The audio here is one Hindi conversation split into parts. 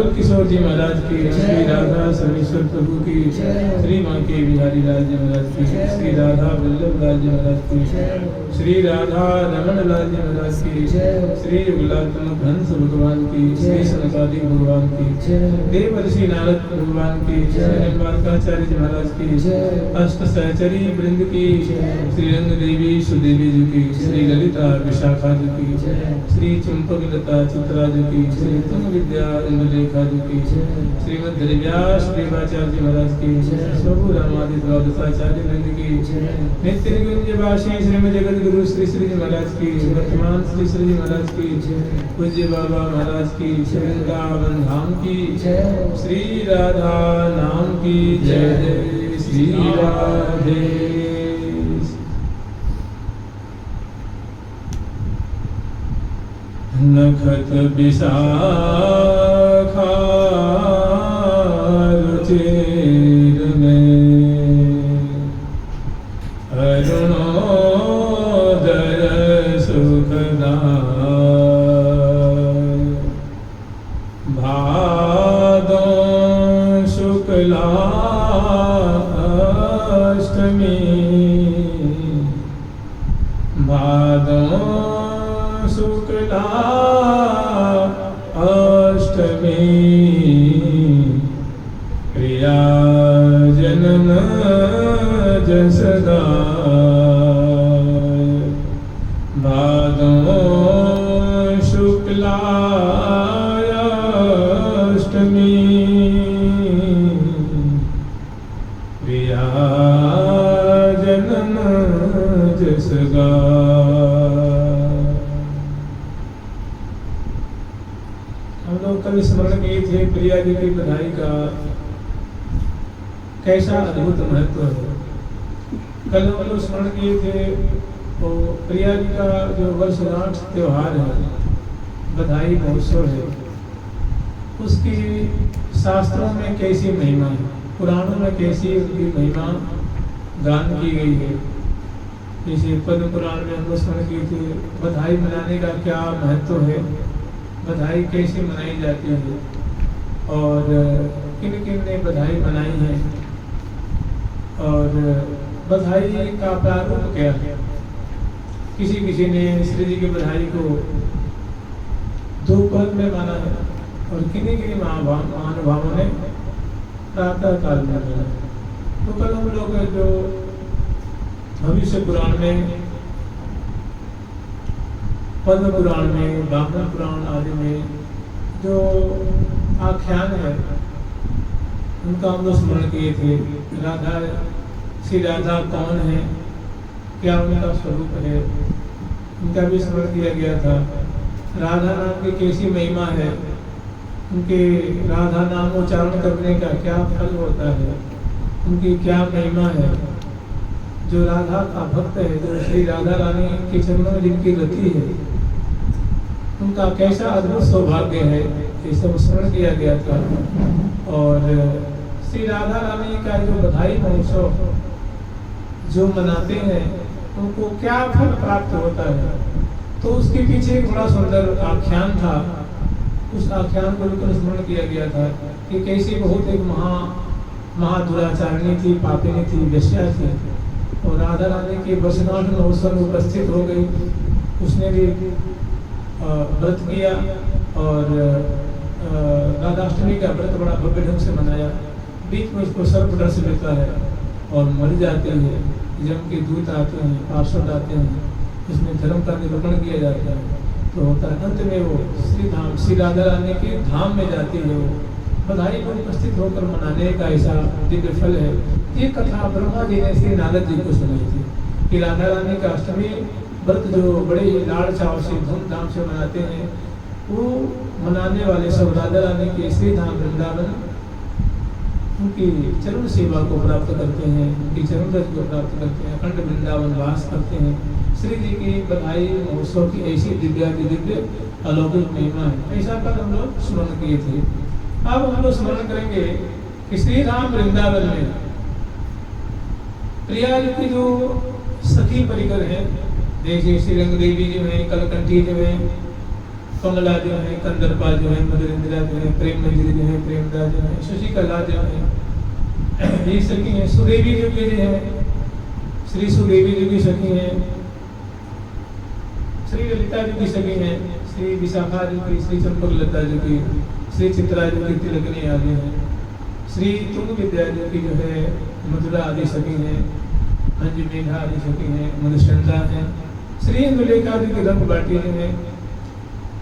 किशोर जी महाराज की, श्री राधा सर्वेश्वर प्रभु की, श्री माँ के बिहारी लाल जी महाराज की, श्री राधा वल्लभ लाल जी महाराज की, श्री राधा रमन लाल जी महाराज की, श्री युगलात्मक हंस भगवान की, श्री सनकादिक भगवान की, देवर्षि नारद भगवान की, श्री निम्बारकाचार्य जी महाराज की, अष्ट सहचरी वृंद की, श्री रंग देवी सुदेवी जी की, श्री ललिता विशाखा जी की, श्री चंपक लता चित्रा जी की, श्री तुंग विद्या इंदुलेखा जी की, श्रीमद व्यास देवाचार्य जी महाराज की, प्रभु रामादि द्वादशाचार्य वृंद की, नित्य निकुंज वासी श्रीमद जगत गुरु श्री श्री जी महाराज की, वर्तमान श्री श्री जी महाराज की, पूज्य बाबा महाराज की, वृंदावन धाम की, श्री राधा नाम की जय जय, श्री राधे। नखत विशाखा रुचिर में अरुणोदय सुखदाय, भादो शुक्ला अष्टमी, भादो शुक्ला अष्टमी, प्रिया जन्म जसदाय, भादो शुक्ला अष्टमी, प्रिया जन्म जसदाय। कल स्मरण किए थे प्रिया जी की बधाई का कैसा अद्भुत महत्व है। कल हम लोग स्मरण किए थे तो प्रिया जी का जो वर्षगांठ त्योहार है, बधाई महोत्सव है, उसकी शास्त्रों में कैसी महिमा है, पुराणों में कैसी उनकी महिमा गान की गई है। जैसे पद्म पुराण में हम लोग स्मरण किए थे बधाई मनाने का क्या महत्व है, बधाई कैसे मनाई जाती है और किन किन ने बधाई मनाई है और बधाई का प्रारूप क्या है। किसी किसी ने श्री जी की बधाई को दोपहर में माना है और किन्हीं किन्हीं महानुभावों ने प्रातः काल में माना है। तो कल हम लोग जो भविष्य पुराण में पद्म पुराण में, वामन पुराण आदि में जो आख्यान है उनका हम लोग स्मरण किए थे। राधा, श्री राधा कौन है, क्या उनका स्वरूप है, उनका भी स्मरण किया गया था। राधा नाम की कैसी महिमा है, उनके राधा नाम उच्चारण करने का क्या फल होता है, उनकी क्या महिमा है। जो राधा का भक्त है, जो श्री राधा रानी के चरणों में जिनकी रति है, उनका कैसा अद्भुत सौभाग्य है, ये सब स्मरण किया गया था। और श्री राधा रानी का जो बधाई महोत्सव जो मनाते हैं, उनको क्या फल प्राप्त होता है, तो उसके पीछे एक बड़ा सुंदर आख्यान था। उस आख्यान को लेकर स्मरण किया गया था कि कैसी बहुत एक महादुराचारिणी थी, पापिनी थी, वेश्या थी, और राधा रानी के वर्षगांठ महोत्सव में उपस्थित हो गई। उसने भी व्रत किया और राधाष्टमी का व्रत बड़ा भव्य ढंग से मनाया। बीच में उसको सर्पदंश लेता है और मर जाते हैं। यम के दूत आते हैं, पार्षद आते हैं, उसमें धर्म का निरूपण किया जाता है। तो होता है अंत में वो श्री राधा रानी के धाम में जाती है। वो बधाई में उपस्थित होकर मनाने का ऐसा दिव्य फल है। ये कथा ब्रह्मा जी ने श्री नारद जी को सुनाई थी कि राधा रानी का अष्टमी व्रत जो बड़े ही लाड़ चाव से धूमधाम से मनाते हैं, वो मनाने वाले सब राधा रानी के श्री धाम वृंदावन उनकी चरण सेवा को प्राप्त करते हैं, उनकी चरण रज को प्राप्त करते हैं, अखंड वृंदावन वास करते हैं। श्री जी की बधाई महोत्सव की ऐसी दिव्य अलौकिक महिमा है। ऐसा कल हम लोग स्मरण किए थे। अब हम लोग स्मरण करेंगे कि श्री राम वृंदावन में प्रिया जी की जो सखी परिकर है, जैसे श्रीरंग देवी जो है, कलकंठी जो है, कमला जो है, कंदर्पा जो है, मधुरेंद्रा जो है, प्रेम मंजरी जो है, प्रेमदा जो है, शशिकला जो है, ये सखी है। सुदेवी जो की है, श्री सुदेवी जी की सखी है, श्री ललिता जी की सखी है, श्री विशाखा जी की, श्री चंपक लता जी की, श्री चित्रा जी की तिलकनी आदि है, श्री तुंग विद्या जी की जो है मधुरा आदि सखी है, मंजू मेघा आदि सखी है, मधुचंद्रा है, श्री इंदुलेखा जी की रंग बाटी जो है,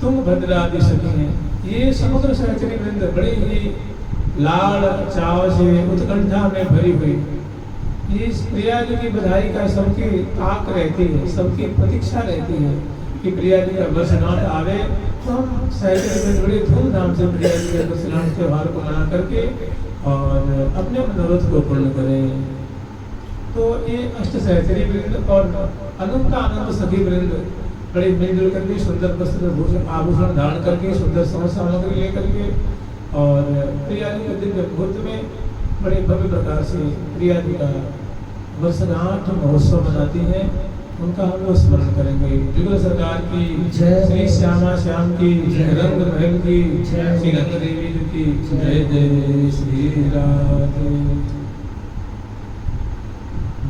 तुंग भद्रा आदि सखी हैं। ये समग्र सहचरी वृंद बड़े ही लाड़ चाव से उत्कंठा में भरी हुई, ये प्रिया जी की बधाई का सबकी ताक रहती है, सबकी प्रतीक्षा रहती है कि प्रिया जी का वर्षगांठ आवे तो हम सहचरी वृंद बड़े धूमधाम से प्रिया जी के वर्षगांठ त्योहार को मना करके और अपने मनोरथ को पूर्ण करें। तो ये अष्ट सहचरी वृंद और अनंत आनंद सखी वृंद बड़े मिलजुल करके सुंदर वस्त्र आभूषण धारण करके सुंदर समस्त सामग्री लेकर के और प्रिया जी के दिव्य मुहूर्त में बड़े भव्य प्रकार से प्रिया जी का वर्षगांठ महोत्सव मनाती हैं। उनका हम लोग स्मरण करेंगे। जुगल सरकार की, श्री श्यामा श्याम की, रंग महल की, श्री रंग देवी जी की जय जय श्री राधे।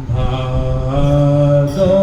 भादो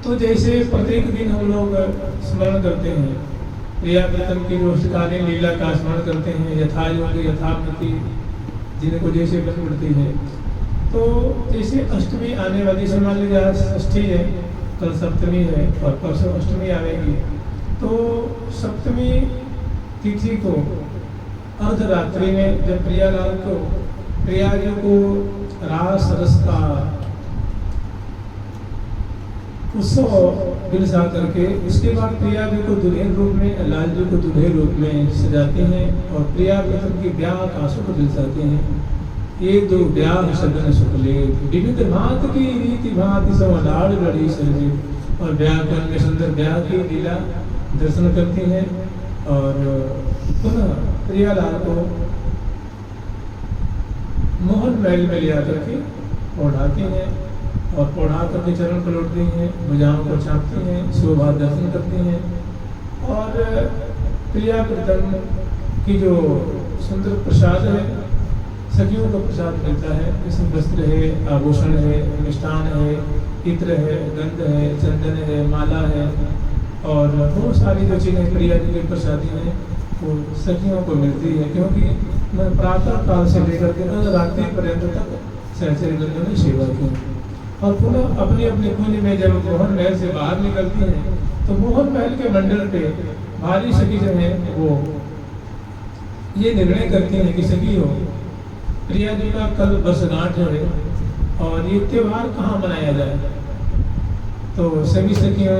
तो जैसे प्रत्येक दिन हम लोग स्मरण करते हैं प्रियाव्रतम की जो अष्टकालीन लीला का स्मरण करते हैं, यथा योग यथामति जिनको जैसे बन पड़ती है। तो जैसे अष्टमी आने वाली, मान लीजिए आज षष्ठी है, कल सप्तमी है और परसों अष्टमी आएगी। तो सप्तमी तिथि को अर्धरात्रि में जब प्रियालाल को प्रिया जी को रास रस का उत्सव बिलसा करके उसके बाद प्रिया जी को दुल्हन रूप में, लाल जी को दुल्हे रूप में सजाते हैं और प्रिया प्रथम की ब्याह का सुख बिलसाते हैं। ये दो ब्याह सदन सुखले विविध भांत की रीति भांति सब लाड़ लड़ी सर्वे, और ब्याह में सुंदर ब्याह की लीला दर्शन करती हैं। और पुनः प्रियालाल को मोहन महल में ले आकर के ओढ़ाती हैं और ओढ़ा करके चरण पलटती हैं, भुजाओं को चापती हैं, शोभा दर्शन करती हैं। और प्रिया प्रथम की जो सुंदर प्रसाद है, सखियों को प्रसाद मिलता है, इसमें वस्त्र है, आभूषण है, मिष्ठान है, इत्र है, गंध है, चंदन है, माला है और बहुत सारी जो चीज़ें प्रिया जी की प्रसादी हैं वो सखियों को मिलती है। क्योंकि मैं प्रातः काल से लेकर के रात्रि पर्यंत तक सहचरी नंदन ने सेवा की। और पुनः अपनी अपनी कुंज में जब मोहन महल से बाहर निकलती हैं तो मोहन महल के मंडल पे भारी सखी जो है वो ये निर्णय करती हैं कि सखी हो, प्रिया जी का कल वर्षगांठ है और ये त्योहार कहाँ मनाया जाए। तो सभी सखियों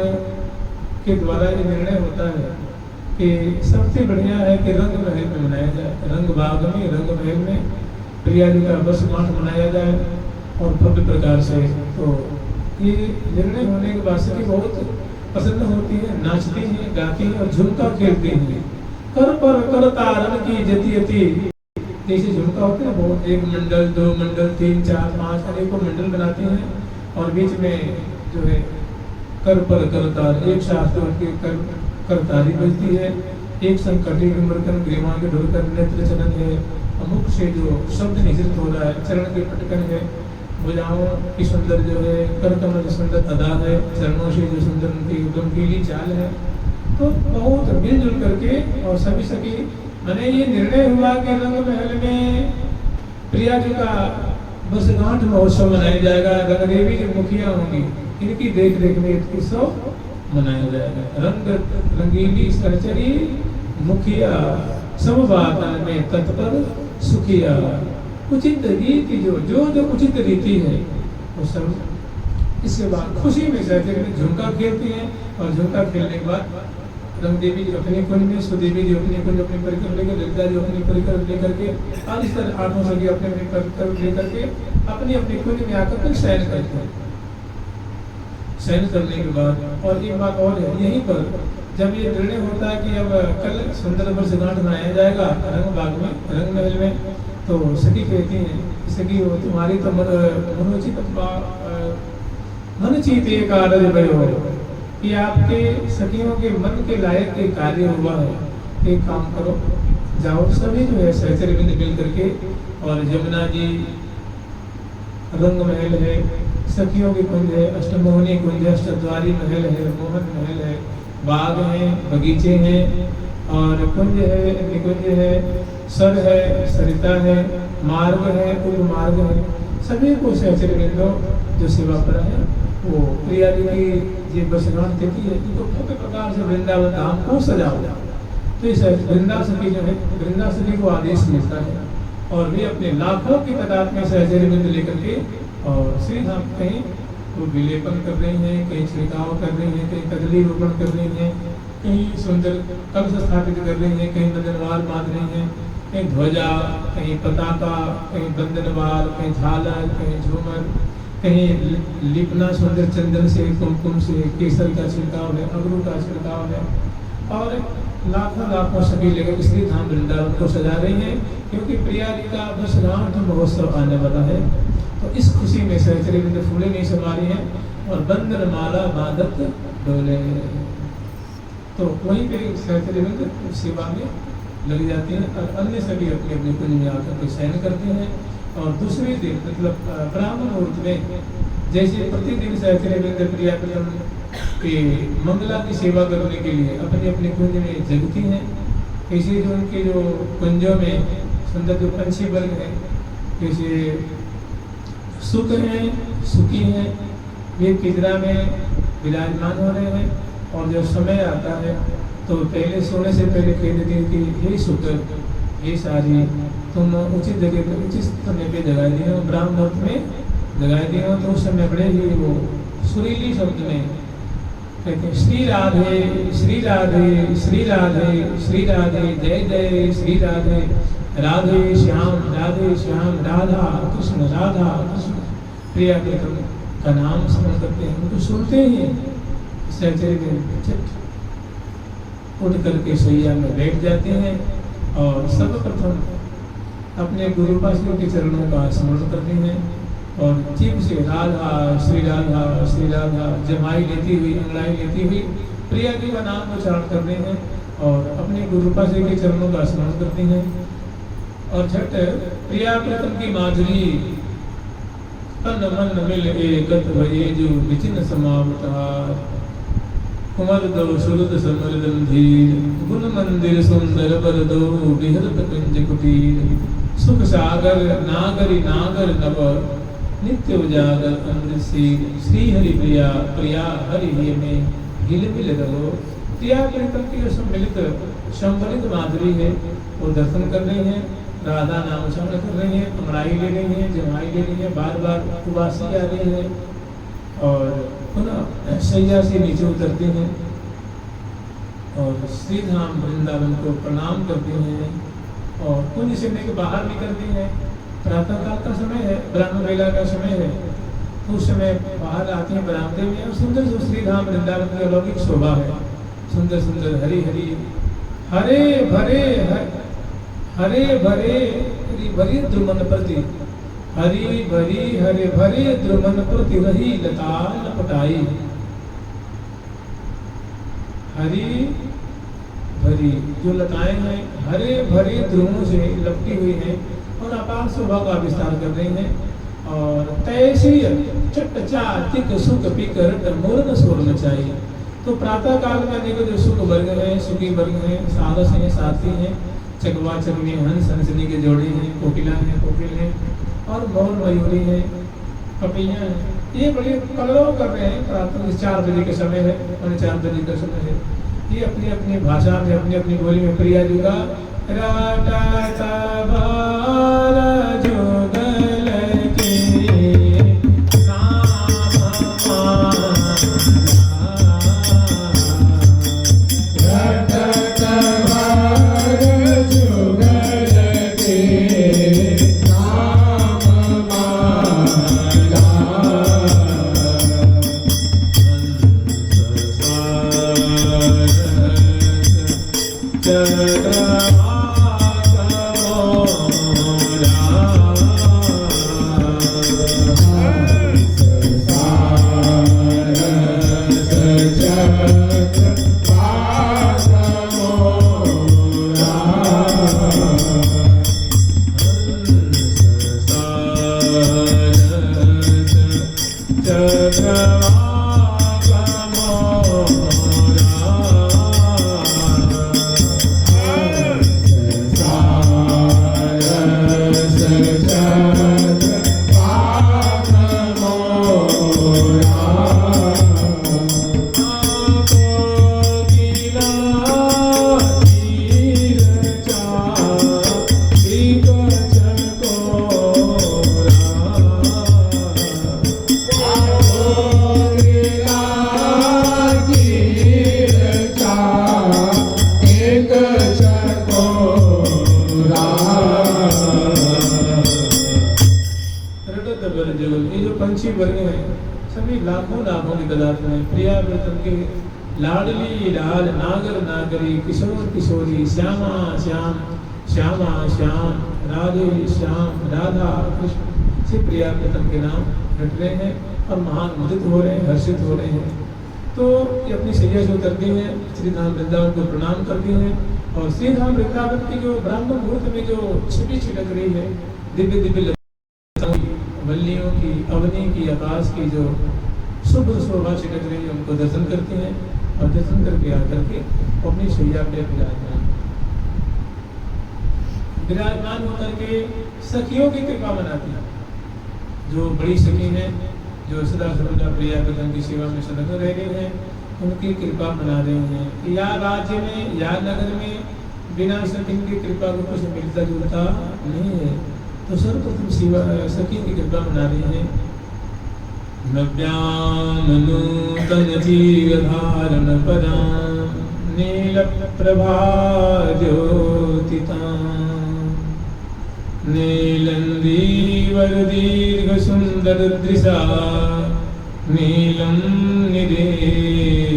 के द्वारा ये निर्णय होता है कि सबसे बढ़िया है कि रंग महल में मनाया जाए, रंग बाग में, रंग महल में प्रिया जी का वर्षगांठ मनाया जाए और भव्य प्रकार से। तो ये निर्णय होने के बाद सखी बहुत प्रसन्न होती है, नाचती हैं, गाती हैं और झुमका खेलती हैं। कर पर कर तारन की जति अति, जैसे झुमका होते हैं बहुत, एक मंडल, दो मंडल, 3, 4, 5 अनेकों मंडल बनाते हैं और बीच में जो है कर पर कर तार, एक शास्त्र के कर तारी बजती है, एक संकटी गुमरकन ग्रीवा के ढोलकर नेत्र चलन है, मुख से जो शब्द निश्चित हो रहा है, चरण के पटकन है, भुजाओं की सुंदर जो है, कर कमल की सुंदर अदा है, चरणों से जो सुंदर उनकी गमगीली चाल है। तो बहुत मिलजुल करके और सभी सखी मैंने ये निर्णय हुआ कि रंग महल में प्रिया जी का वर्षगांठ महोत्सव मनाया जाएगा। रंग देवी जो मुखिया होंगी इनकी देख रेख में उत्सव मनाया जाएगा। रंग रंगीली सहचरी मुखिया सब बात में तत्पर सुखिया। उचित रीति जो उचित रीति है वो सब। इसके बाद खुशी में सहचरी झुमका खेलती हैं और झुमका खेलने के बाद रंग देवी जी अपनी कुंज में, सुदेवी जी अपनी कुंज अपनी परिकर लेकर, ललिता जी अपनी परिकर लेकर के, और इस तरह 8 सखी अपने अपनी परिकर लेकर के अपनी अपनी कुंज में आकर के शयन करते हैं। शयन करने के बाद और एक बात और है, यहीं पर जब ये निर्णय होता है कि अब कल सुंदर वर्षगांठ मनाया जाएगा रंग बाग में, रंग महल में, तो सखी कहती हैं सखी हो तुम्हारी तो मनोचित मन चीते कार्य भयो कि आपके सखियों के मन के लायक एक कार्य हुआ है, एक काम करो, जाओ सभी जो है सहचरी बिंद मिल करके, और यमुना जी रंग महल है, सखियों की कुंज है, अष्टमोहनी कुंज है, अष्टद्वारी महल है, मोहन महल है, बाग हैं, बगीचे हैं और कुंज है, निकुंज है, सर है, सरिता है, मार्ग है, उपमार्ग है, सभी को सहचरी बिंदों जो सेवा पर है वो प्रिया जी की वर्षगांठ देती है। तो भव्य प्रकार से वृंदावन धाम को सजाओ। तो इस वृंदा सखी जो है, वृंदा सखी को आदेश मिलता है और वे अपने लाखों की तादाद में सहचरी बिंद लेकर के और श्री धाम कहीं वो विलेपन कर रही हैं, कहीं छिड़काव कर रही हैं, कहीं कदली रोपण कर रही हैं, कहीं सुंदर कलश स्थापित कर रही हैं, कहीं नंदनवार बांध रही हैं, कहीं ध्वजा, कहीं पताका, कहीं बंदनवार, कहीं झालर, कहीं झूमर, कहीं लिपना सुंदर चंदन से, कुमकुम से, केसर का छिड़काव है, अगरू का छिड़काव है और लाखों सभी लेकर श्री धाम वृंदावन को सजा रही हैं। क्योंकि प्रिया जी का वर्षगांठ महोत्सव आने वाला है। तो इस खुशी में सहचरी बिंद फूले नहीं समा रही हैं और बंदन माला बादत डोले। तो वहीं पे सहचरी बिंद सेवा में लग जाती हैं और अन्य सभी अपनी अपनी कुंज में आकर के शयन करते हैं। और दूसरे दिन मतलब ब्राह्मण मुहूर्त में जैसे प्रतिदिन सहचरी बिंद प्रिया प्रथम के मंगला की सेवा करने के लिए अपने अपने कुंज में जगती हैं। ऐसे जो उनके जो कुंजों में सुंदर जो पंछी वर्ग हैं, जैसे सुख हैं, सुखी हैं, वे पिंजरा में विराजमान हो रहे हैं। और जब समय आता है तो पहले सोने से पहले कह देती है कि हे सुख, हे सारी, तुम उचित जगह पर उचित समय पे जगा दिए हो, ब्राह्मण मुहूर्त में जगा दिए हो। तो उस समय बड़े ही वो सुरीली शब्द में कहते हैं श्री राधे श्री राधे श्री राधे श्री राधे जय जय श्री राधे राधे श्याम राधा कृष्ण प्रिया प्रीतम का नाम स्मरण करते हैं, उनको सुनते ही सहचर्य में उठ करके शैया में बैठ जाते हैं और सर्वप्रथम अपने गुरुपाशों के चरणों का स्मरण करते हैं और जीभ से राधा श्री राधा जमाई लेती हुई अंगड़ाई लेती हुई प्रिया जी का नाम उच्चारण करते हैं और अपने गुरुपाशों के चरणों का स्मरण करते हैं और छठ प्रिया प्रीतम की माधुरी तन मन मिल एकत भये जो विचिन्न समावतार कुमर दो सुरद समरदन धीर गुण मंदिर सुंदर बर दो बिहरत कुंज कुटीर सुख सागर नागरी नागर नव नित्य उजागर अमृत श्री हरि प्रिया हरि में हिल मिल रहो। प्रिया प्रीतम की जो सम्मिलित माधुरी है वो दर्शन कर रही है, राधा नाम उच्चारण कर रही है, अमराई ले रही है, जमाई ले रही है, बार बार उबासी आ रही है और पुनः शैया से नीचे उतरते हैं और श्री धाम वृंदावन को प्रणाम करते हैं और कुंज से के बाहर निकलते हैं। प्रातः काल का समय है, ब्राह्मण वेला का समय है, उस समय बाहर आते हैं बरामदे में और सुंदर श्री धाम वृंदावन की अलौकिक शोभा है। सुंदर सुंदर हरी हरी हरे भरे हरे भरे द्रुमन प्रति हरी भरी हरे भरे द्रुमन प्रति रही लता लपटाई। हरी भरी जो लताएं हैं हरे भरे ध्रुवों से लपटी हुई हैं और अपार शोभा का विस्तार कर रही हैं और तैसी चट्टा तिक सुख पीकर मूर्ण स्वर मचाई। तो प्रातः काल में देखो जो सुख वर्ग है, सुखी वर्ग है, सारस है, साथी है, चकवा चकवी हंस हंसनी के जोड़े हैं, कोकिला है, कोकिल है और मोर मयूरी है, कपियां हैं, ये बड़े कलरव कर रहे हैं। प्रातः 4 बजे का समय है, 4 बजे का समय है, ये अपनी अपनी भाषा में अपनी अपनी बोली में प्रिया जी का लाडली लाल नागर नागरी किशोर किशोरी श्यामा श्याम श्यामा श्याम राधे श्याम राधा कृष्ण से प्रिया प्रीतम के नाम रट रहे हैं और महान मुदित हो रहे हैं, हर्षित हो रहे हैं। तो ये अपनी सैया से उतरते हैं, श्री धाम वृंदावन को प्रणाम करते हैं और श्री धाम वृंदावन की जो ब्राह्मण मुहूर्त में जो छिपी छिटक रही है दिव्य दिव्य वल्लियों की, अवनी की, आकाश की जो शुभ शोभा छिटक रही है उनको दर्शन करते हैं और दर्शन करके आकर के अपनी शैया पे विराजमान होकर के सखियों की कृपा मनाती है। जो बड़ी सखी हैं, जो सदा सर्वदा प्रिया प्रीतम की सेवा में संलग्न रह गई हैं, उनकी कृपा मना रही हैं। या राज्य में या नगर में बिना सखी की कृपा को कुछ मिलता जुलता नहीं है, तो सर्वप्रथम सखी की कृपा मना रही है। नव्यां नूतनजीवधारणपदां नीलप्रभाज्योतितां नीलन्दीवरदीर्घसुन्दरदृशा नीलं निरीक्षतवनम्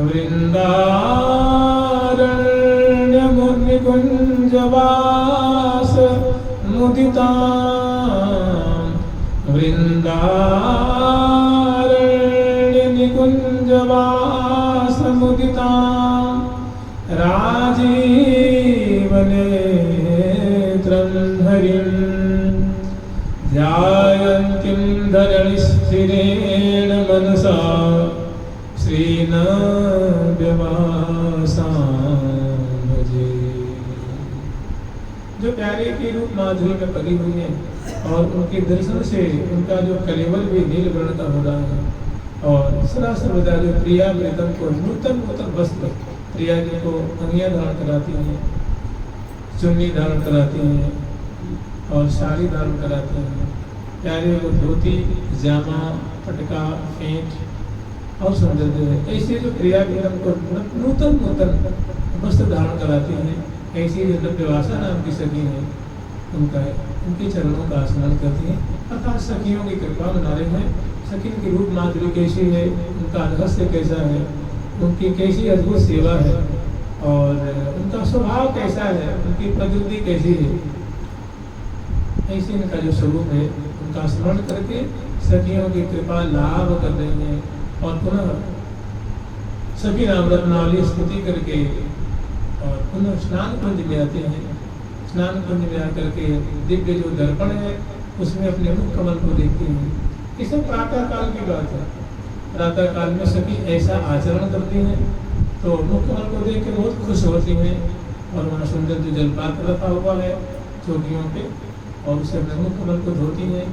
वृन्दारण्यमुनिकुञ्जवास मुदितां वृन्दारण्यनिकुञ्जवास मुदितां राजीवनेत्रं हरिं ध्यायन्तीं धरणिस्थिरेण मनसा श्रीनव्यवासां भजे। जो प्यारे की रूप माधुरी में पली हुई है और उनके दर्शन से उनका जो कलेवर भी नील वर्ण का हो रहा है और सदा सर्वदा जो प्रिया प्रीतम को नूतन नूतन वस्त्र प्रिया जी को अंगियां धारण कराती हैं, चुन्नी धारण कराती हैं और साड़ी धारण कराती हैं, प्यारे वो धोती जामा पटका फेंट और सौंदर्य है। ऐसे जो प्रिया प्रीतम को नूतन नूतन वस्त्र धारण कराती हैं, ऐसी जो नव्यवासा नाम की सखी है उनके चरणों का स्मरण करती हैं अर्थात सखियों की कृपा बना रहे हैं। सखी की रूप माधुरी कैसी है, उनका रहस्य कैसा है, उनकी कैसी अद्भुत सेवा है और उनका स्वभाव कैसा है, उनकी प्रकृति कैसी है, ऐसे इनका जो स्वरूप है उनका स्मरण करके सखियों की कृपा लाभ कर रही है और पुनः सखी नाम रत्नावली स्तुति करके और पुनः स्नान कुंज में आते हैं। स्नान कुंज में आकर के दिव्य जो दर्पण है उसमें अपने मुख कमल को देखते हैं। ये सब प्रातः काल की बात है। प्रातः काल में सभी ऐसा आचरण करती हैं तो मुख कमल को देख के बहुत खुश होती हैं और वहाँ सुंदर जो जलपात्र रखा हुआ है चौकियों पे और उसे अपने मुख कमल को धोती हैं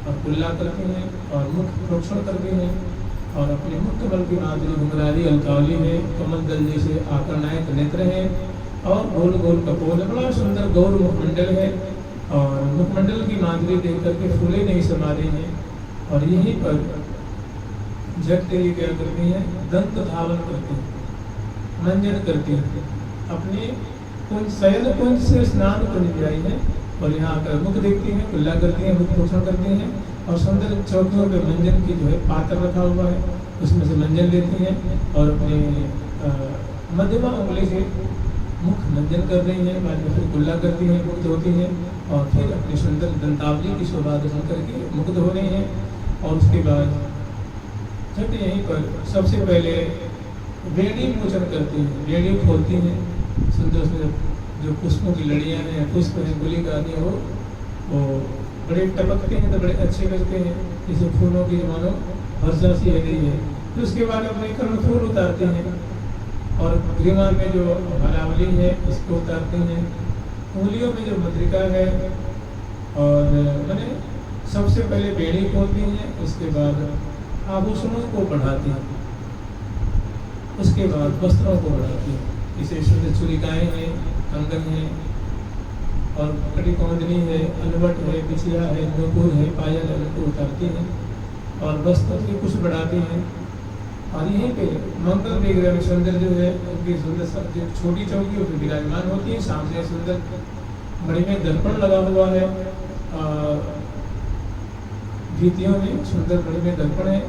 और कुल्ला करती हैं और मुख प्रोक्षण करती हैं और अपने मुख कमल की माधुरी घुंघरारी अलकावली है, कमल दल जैसे आकर्णायक नेत्र हैं और गोल गोल कपोल, बड़ा सुंदर गौर मुखमंडल है और मुखमंडल की माधुरी देख करके फूले नहीं समा रही हैं और यहीं पर झटते ये क्या करती हैं, दंत धावन करती हैं, मंजन करती हैं, अपने कुंज शयन कुंज से स्नान कुंज में आई है और यहाँ आकर मुख देखती हैं, कुल्ला करती हैं, मुख पोषण करती हैं और सुंदर चौकियों पे मंजन की जो है पात्र रखा हुआ है उसमें से मंजन लेती हैं और अपने मध्यमा उंगली से मुख मंजन कर रही हैं, बाद में फिर कुल्ला करती हैं, मुख धोती हैं और फिर अपनी सुंदर दंतावली की शोभा दर्शन करके मुख धो रही हैं और उसके बाद झट यहीं पर सबसे पहले बेड़ी मोचन करती हैं, बेड़ी खोलती हैं, सुंदर सुंदर जो पुष्पों की लड़ियाँ हैं, पुष्प हैं, गुलिका आदि हो वो बड़े टपकते हैं तो बड़े अच्छे लगते हैं, जैसे फूलों की मानो वर्षा सी है रही है। फिर उसके बाद अपने कर्णफूल उतारते हैं और ग्रीवा में जो हरावली है उसको उतारते हैं, उंगलियों में जो मुद्रिका है और मैंने सबसे पहले बेड़ी खोलती हैं, उसके बाद आभूषणों को बढ़ाती हैं, उसके बाद वस्त्रों को बढ़ाती हैं, इसे शुद्ध चुरिकाएँ हैं, कंगन है और कटी कौंदनी है, अलवट है, बिछिया है, नूपुर है, पायल है, उनको उतारती हैं और वस्त्र की कुछ बढ़ाती हैं और यहीं पे मंगल विग्रह में सुंदर जो है उनकी सुंदर जो छोटी चौकी उस विराजमान होती है, सामने सुंदर बड़ी में दर्पण लगा हुआ है, भीतियों में सुंदर बड़ी में दर्पण है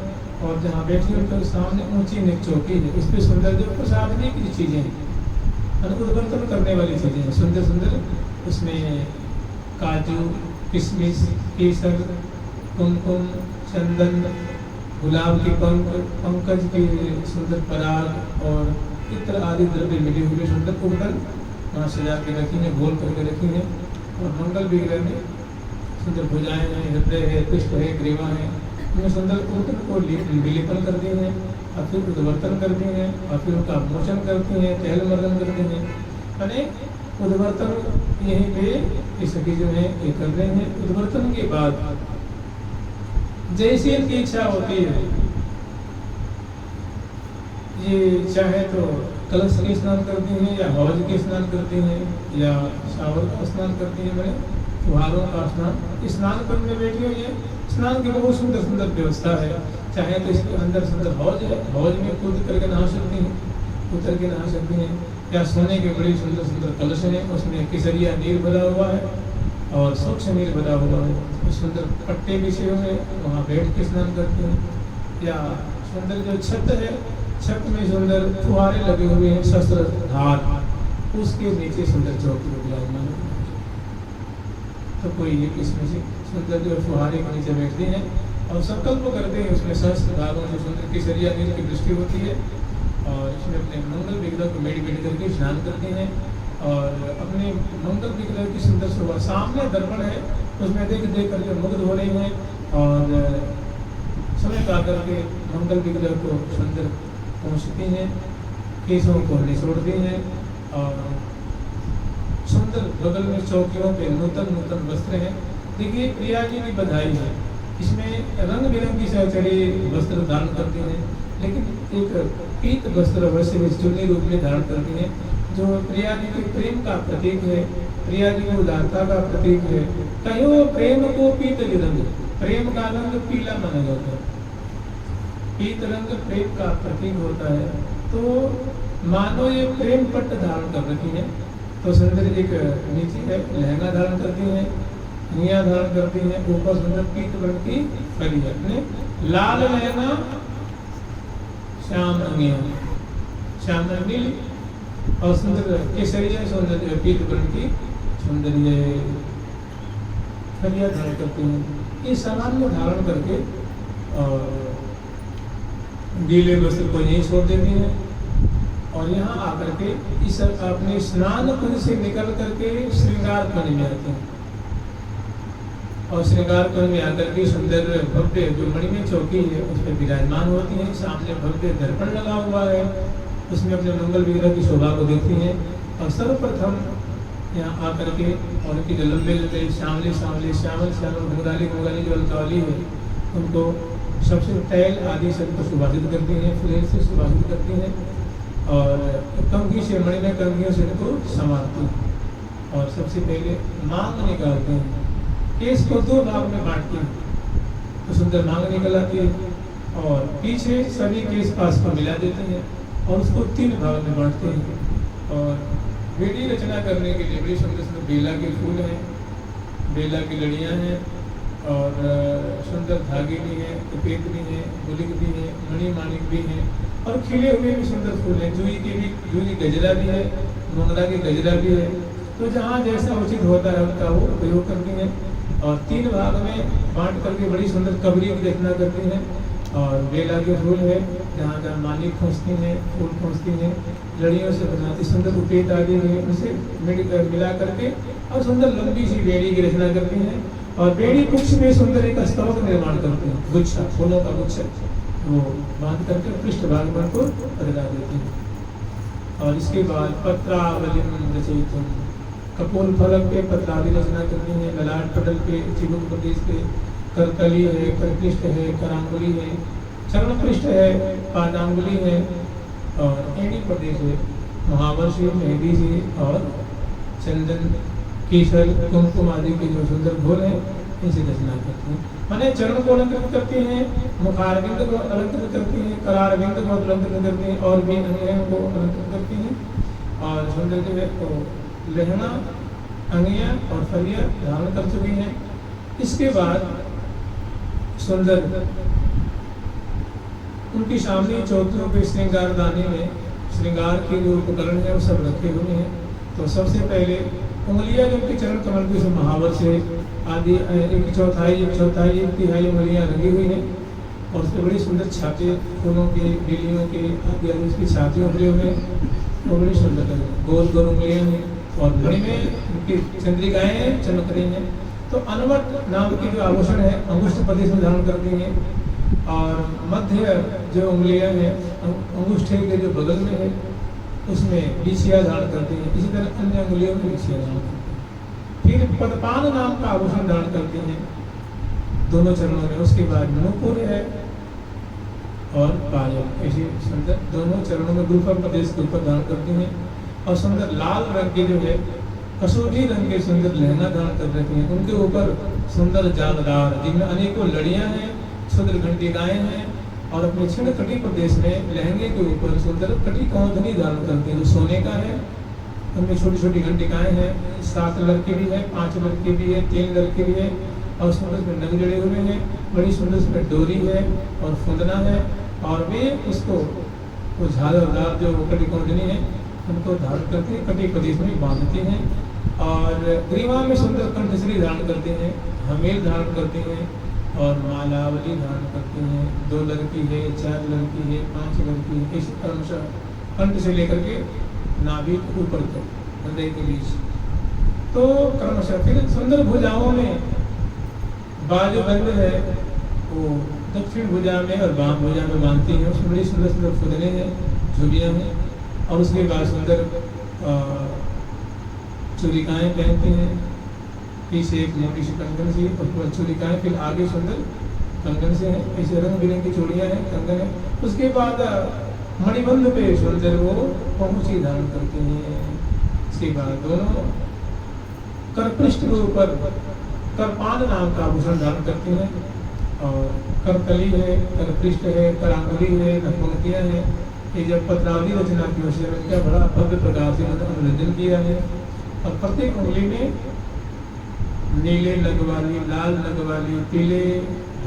और जहाँ बैठी उनके सामने ऊंची नेक चौकी है, इस पे सुंदर जो प्रसादने की चीज़ें हैं, उद्वर्तन करने वाली चीज़ें हैं, सुंदर सुंदर उसमें काजू, किशमिश, केसर, कुमकुम, चंदन, गुलाब के पंकज के सुंदर पराग और इत्र आदि द्रव्य मिले हुए सुंदर कुंडल वहाँ सजा के रखी हैं, गोल करके रखी हैं और मंगल विग्रह में सुंदर भुजाएं हैं, हृदय है, पृष्ठ है, ग्रीवा है, उनमें सुंदर कुंडल को विलेपन करती हैं और फिर उद्वर्तन करती हैं और फिर उनका मोचन करती हैं, तेल मर्दन करती हैं, यानी उद्वर्तन यहीं पे ये सभी जो है ये कर रहे हैं। उद्वर्तन के बाद जैसी इनकी इच्छा होती है ये चाहे तो कलश के स्नान करती हैं या हौज के स्नान करती हैं या शावर का स्नान करती हैं, मैंने फुहारों का स्नान कुंड में बैठी हुई है। स्नान की बहुत सुंदर सुंदर व्यवस्था है। चाहे तो इसके अंदर सुंदर हौज है, हौज में कूद करके नहा सकती हैं, उतर के नहा सकती हैं। या सोने के बड़ी सुंदर सुंदर कलश हैं, उसमें केसरिया नीर भरा हुआ है और स्वच्छ नीर भरा हुआ है। सुंदर पट्टे बिछे हुए हैं, वहाँ बैठ के स्नान करते हैं। या सुंदर जो छत है, छत में सुंदर फुहारे लगे हुए हैं, शस्त्र धार, उसके नीचे सुंदर चौकी विराजमान है। तो कोई एक इसमें से सुंदर जो फुहारे के नीचे बैठते हैं और संकल्प करते हैं, उसमें सहस्त्र धारों से सुंदर केसरिया नीर की दृष्टि होती है। और इसमें अपने मंगल विग्रह को मेड करके स्नान करते हैं और अपने मंगल विग्रह की सुंदर शोभा, सामने दर्पण है उसमें देख देख करके मुग्ध हो रही हैं और समय पा करके मंगल विग्रह को सुंदर पहुँचती हैं, केसों को निचोड़ती हैं और सुंदर बगल में चौकियों पे नूतन नूतन वस्त्र हैं। देखिए प्रिया जी की बधाई है, इसमें रंग बिरंगी सहचरी वस्त्र धारण करती हैं, लेकिन एक पीत वस्त्र अवश्य चुन्नी रूप में धारण करती हैं, जो प्रिया जी के प्रेम का प्रतीक है, प्रिया जी की उदारता का प्रतीक है। कहो प्रेम को पीत रंग, प्रेम का रंग पीला माना जाता है, पीत रंग प्रेम का प्रतीक होता है। तो मानो ये प्रेम पट्ट धारण कर रखी है। तो सुंदर एक नीचे है लहंगा धारण करती हैं, निया धारण करती हैं, ऊपर सुंदर पीत वर्ण की फली है, लाल लहंगा श्याम अंगिया, श्याम नीली और सुंदर केसरिया सुंदर पीत वर्ण की सुंदर ये फलियां धारण करती हैं। ये सामान्य धारण करके और गीले वस्त्र को यहीं छोड़ देती हैं और यहाँ आकर के इस अपने स्नान कुंड से निकल करके श्रृंगार कुंड में आते हैं और श्रृंगार कुंड में आकर के सुंदर भव्य जो मणिमय चौकी है उस पर विराजमान होती हैं। सामने भव्य दर्पण लगा हुआ है, उसमें अपने मंगल विग्रह की शोभा को देखती हैं और सर्वप्रथम यहाँ आकर के और उनकी जो लंबे लंबे श्यामले श्यामले श्यामल श्यामल घुंघराली घुंघराली जो अलकावली है उनको सबसे तैल आदि से उनको सुभाषित करती हैं, फुलेल से सुभाषित करती हैं और कंघी से मणिमय कंघियों से उनको संवारती हैं और सबसे पहले मांग निकालते हैं, केस को दो भाग में बांटती हैं तो सुंदर मांग निकल आती है और पीछे सभी केस पास को मिला देते हैं और उसको 3 भाग में बांटते हैं। और बेड़ी रचना करने के लिए बड़ी सुंदर सुंदर बेला के फूल हैं, बेला की लड़ियाँ हैं और सुंदर धागे भी हैं, उपेत भी हैं, गुलिक भी हैं, मणि माणिक भी हैं और खिले हुए भी सुंदर फूल हैं। जूही की गजरा भी है, मोंगरा की गजरा भी है। तो जहाँ जैसा उचित होता है उनका वो उपयोग करती हैं और 3 भाग में बांट करके बड़ी सुंदर कबरी की रचना करती हैं। और बेला के फूल है, जहाँ जहाँ माली खोजती हैं, फूल खोजती हैं, लड़ियों से बनाती सुंदर उपेत आदि है, उसे मिला करके और सुंदर लंबी सी बेड़ी की रचना करती हैं और बेड़ी कुछ में सुंदर एक स्तवक निर्माण करते हैं, गुच्छा फूलों का गुच्छा वो बांध करके पृष्ठ भाग पर को बदला देते हैं। और इसके बाद पत्रावली रचयितुम, कपोल फलक पे पत्रावली रचना करनी है, ललाट पटल पे, चिबुक प्रदेश पे करतली है, करपृष्ठ है, करांगुली है, चरण पृष्ठ है, पादांगुली है और एड़ी प्रदेश है, महावर से, मेहंदी से और चंदन केसर कुमकुम आदि के जो सुंदर घोल है इनसे रचना करती हैं। माने चरण को अलंकृत करती हैं, मुखारविंद को अलंकृत करती हैं, करारविंद को अलंकृत करती हैं और भी अंगों को अलंकृत करती हैं और सुंदर जो है तो लहंगा अंगिया और फलियां धारण कर चुकी हैं। इसके बाद सुंदर उनकी सामने चौकियों पे श्रृंगार दानी में श्रृंगार के जो उपकरण है वो सब रखे हुए हैं। तो सबसे पहले उंगलियां जो उनके चरण कमल के महावर से आदि 1/4 1 तिहाई उंगलियां रंगी हुई हैं और उस पर बड़ी सुंदर छाते फूलों के बेलियों के आदि आदि उसकी छाते उभरे हुए हैं और बड़ी सुंदर गोल गोल उंगलियां हैं और मणि में उनकी चंद्रिकाएँ चमक रही हैं। तो अनवट नाम की जो आभूषण है अंगुष्ठ प्रदेश में धारण करती हैं और मध्य जो उंगलियां हैं अंगुष्ठे के जो बगल में है उसमें बिछिया धारण करती हैं। इसी तरह अन्य उंगलियों में बिछिया धारण करती हैं। फिर पदपान नाम का आभूषण धारण करती हैं दोनों चरणों में। उसके बाद नूपुर है और पायल, ऐसे सुंदर दोनों चरणों में गुरुपर प्रदेश के ऊपर धारण करती हैं और सुंदर लाल रंग के जो है कसौटी रंग के सुंदर लहंगा धारण कर रखे हैं। उनके ऊपर सुंदर जालदार जिनमें अनेकों लड़ियां हैं, सुंदर घंटिकाएं हैं, और अपने छिन्न कटी प्रदेश में लहंगे के ऊपर सुंदर कटी कौंधनी धारण करते हैं जो सोने का है। उनमें छोटी छोटी घंटिकाएं हैं। 7 लड़के भी है, 5 लड़के भी है, 3 लड़के भी है, और सुंदर में नग जड़े हुए हैं। बड़ी सुंदर उसमें डोरी है और फुंदना है, और वे उसको वो झालरदार जो कटी कौंधनी है उनको धारण करके कटी प्रदेश में बांधते हैं। और ग्रीवा में सुंदर कंठश्री धारण करते हैं, हमेल धारण करते हैं, और मालावली धारण करते हैं। 2 लड़की है, 4 लड़की है, 5 लड़की है, इस क्रमशः कंठ से लेकर के नाभि के ऊपर तक हृदय के बीच। तो क्रमशः फिर सुंदर भुजाओं में बाजूबंद है, वो दक्षिण भुजा में और वाम भुजा में बांधती हैं। उसमें बड़ी सुंदर सुंदर फुदने हैं, झुबियाँ हैं, और उसके बाद सुंदर चूड़िकाएँ पहनते हैं। पीछे एक मोटी सी कंगन सी, और चूड़िकाएँ फिर आगे सुंदर कंगन से हैं। ऐसे रंग बिरंगी चूड़ियाँ हैं, कंगन है। उसके बाद मणिबंध पे सुंदर वो पहुंची धारण करते हैं। इसके बाद दोनों करपृष्ठ के ऊपर करपान नाम का आभूषण धारण करते हैं, और करतली है, करपृष्ठ है, करांगुली है, नखपंक्तियाँ हैं। ये जब पत्रावली रचना की वजह से इनका बड़ा भव्य प्रकार से मनोरंजन किया है। और प्रत्येक उंगली में नीले नग वाली, लाल नग वाली, पीले,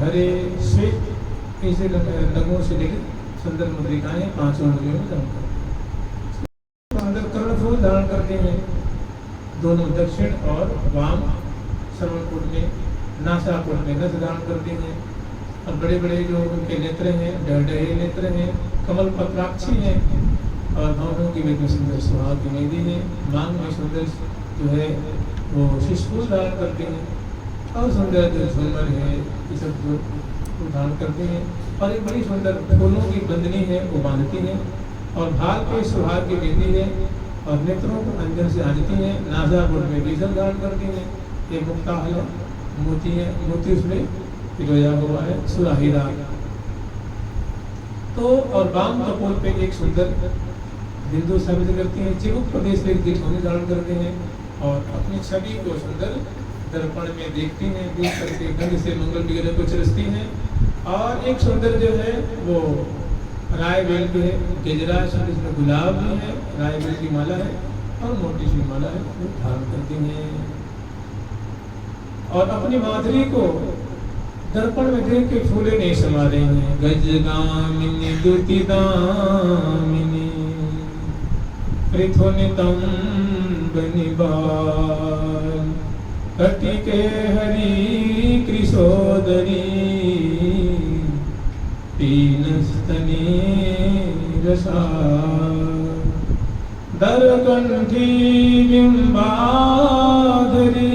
हरे, श्वेत ऐसे नगों से लेकर सुंदर मुद्रिकाएं 5 उंगलियों में धारण करते हैं। अंदर कर्णफूल धारण करते हैं, दोनों दक्षिण और वाम श्रवणकूट में, नासापुट में नथ धारण करते हैं। और बड़े बड़े जो उनके नेत्र हैं, डहडहे नेत्र हैं, कमल पत्राक्षी हैं, और भावों की में सुंदर सुहाग की मेहंदी है। मांग में सुंदर जो है वो शिशफूल धारण करते हैं, और सुंदर जो झूमर है ये सब जो धारण करते हैं। और एक बड़ी सुंदर फूलों की बंदनी है वो बांधती हैं, और भाल पे सुहाग की मेहंदी है, और नेत्रों को अंजन से आजती हैं। नासापुट में बीजल धारण करती हैं। ये मुक्ताहल है, मोती है, मोती उसमें पिरोया हुआ है, सुराहीदार। तो और वाम कपोल पे एक सुंदर बिंदु स्थापित करती हैं। चिबुक प्रदेश में एक दिलखोनी धारण करते हैं, और अपनी छवि को सुंदर दर्पण में देखती हैं। देख करके गंध से मंगल विग्रह को चरसती हैं। और एक सुंदर जो है वो राय बेल के गजरा, इसमें गुलाब भी है, राय बेल की माला है, और मोटी सी माला है वो धारण करती हैं। और अपनी माधुरी को दर्पण में देख के फूले नहीं समा रही हैं। गजगामिनी दुतिदामिनी पृथुनितम बनिबाल कटिके हरि कृशोदरी पीनस्तनी रसाल दरकंठी बिंबाधरी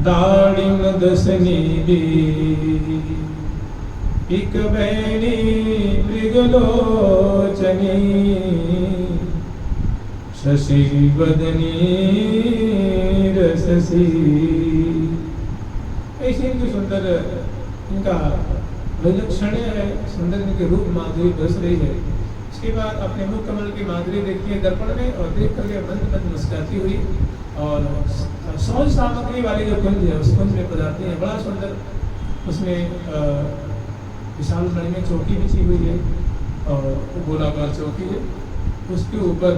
दाड़िम दसनी दी एक बैनी मृगलोचनी शशि बदनी रससी। ऐसे इनके सुंदर इनका विलक्षण है, सुंदर इनके रूप माधुरी बस रही है। इसके बाद अपने मुख कमल की माधुरी देखती है दर्पण में, और देख करके मंद मंद मुस्कुराती हुई, और सौज सामग्री वाली जो कुंज है उस कुंज में पधारती है। बड़ा सुंदर उसमें विशाल मणि में चौकी बिछी हुई है, और गोलाकार चौकी है। उसके ऊपर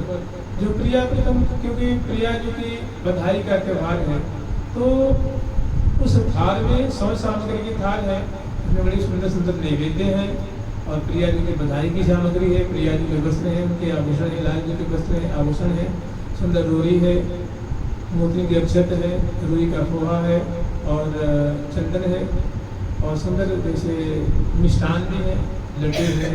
जो प्रिया प्रीतम, क्योंकि प्रिया जी की बधाई का त्यौहार है, तो उस थाल में सौज सामग्री की थाल है, उसमें बड़ी सुंदर सुंदर नैवेद्य हैं, और प्रिया जी की बधाई की सामग्री है। प्रिया जी के वस्त्र हैं, उनके आभूषण है, लाल जी के वस्त्र हैं, आभूषण है, सुंदर रोरी है, मोती की अक्षत है, रुई का पोहा है, और चंदन है, और सुंदर जैसे मिष्ठान भी है, लड्डू है,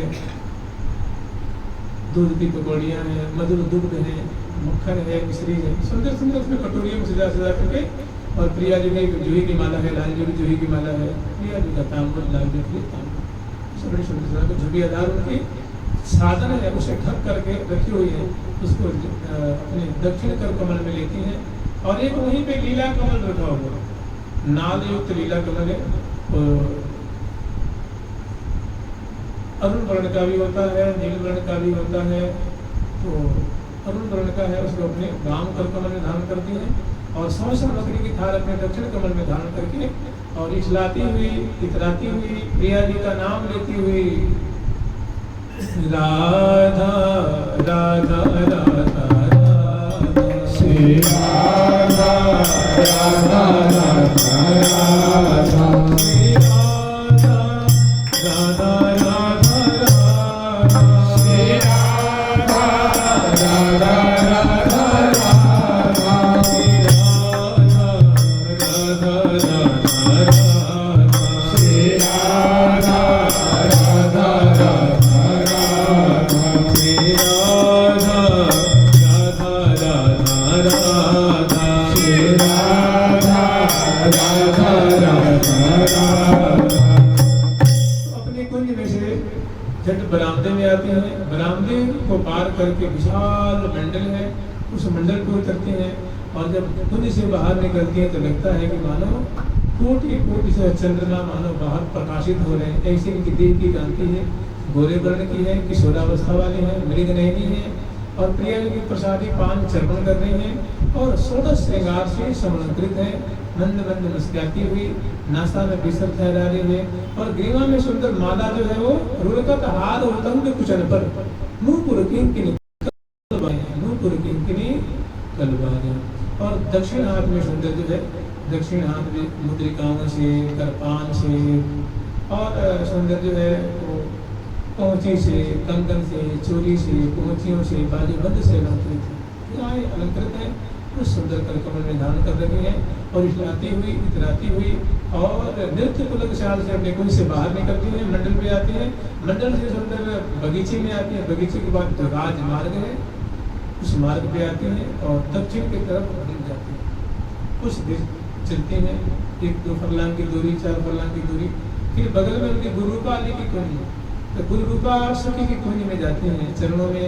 दूध की पकौड़ियाँ हैं, मधुर दुग्ध है, मक्खन है, मिश्री है, सुंदर सुंदर उसमें कटोरियों में सजा सजा करके। और प्रिया जी की जूही की माला है, लाल जी की जूही की माला है, प्रिया जी का तांबूल, लाल जी की तांबूल, बड़ी सुंदर तो झुगी आधार उनकी साधन है, उसे ढक करके रखी हुई है। उसको अपने दक्षिण कर कमल में लेती हैं, और एक वहीं पे लीला कमल रखा हुआ, नाल युक्त लीला कमल है, अरुण वर्ण का भी होता है, नील वर्ण का भी होता है। तो अरुण वर्ण का है उसको अपने वाम कर कमल में धारण करती हैं और सौ बकरी की थाल अपने दक्षिण कमल में धारण करके और इछलाती हुई इतराती हुई प्रिया जी का नाम लेती हुई राधा राधा राधा राधा श्री राधा राधा राधा राधा श्री राधा राधा राधा राधा श्री राधा राधा राधा राधा श्री राधा राधा राधा राधा श्री राधा राधा राधा श्री राधा राधा राधा श्री राधा राधा राधा अपने कुंज में से झट बरामदे में आती हैं। बरामदे को पार करके विशाल मंडल है, उस मंडल को उतरती हैं और जब कुंज से बाहर निकलती हैं तो लगता है कि मानो कोटि कोटि से चंद्रमा मानो बाहर प्रकाशित हो रहे हैं। ऐसी इनकी देह की कांति है, गोरे वर्ण की है, किशोरावस्था वाली है, मृगनयनी है और प्रिया जी की प्रसादी पान चर्पण कर रही हैं और 16 श्रृंगार से समलंकृत है। मंद मंद मुस्कुराती हुई नासा में बिसर ठहरा रही है और ग्रीवा में सुंदर माला जो है वो रुलकत हार और तंग कुचन पर नूपुर किंकिनी नूपुर किंकिनी कलवारे और दक्षिण हाथ में सुंदर जो है दक्षिण हाथ में मुद्रिकाओं से करपान से और सुंदर जो है वो पहुंची से कंगन से चोरी से पहुंचियों से बाजूबंद से अलंकृत है। उस सुंदर कलकमल में धारण कर रही है और इतराती हुई और नृत्य पुलक चाल से अपने कुंज से बाहर निकलती है, मंडल पे आती है, मंडल से सुंदर बगीचे में आती है, बगीचे के बाद जो राजमार्ग है उस मार्ग पे आती है और दक्षिण की तरफ बढ़ जाती है। कुछ देर चलती है, 1-2 फरलांग की दूरी, 4 फरलांग की दूरी, फिर बगल में उनकी गुरुरूपा अली की कुंज, तो गुरुरूपा सखी की कुंज में जाती हैं। चरणों में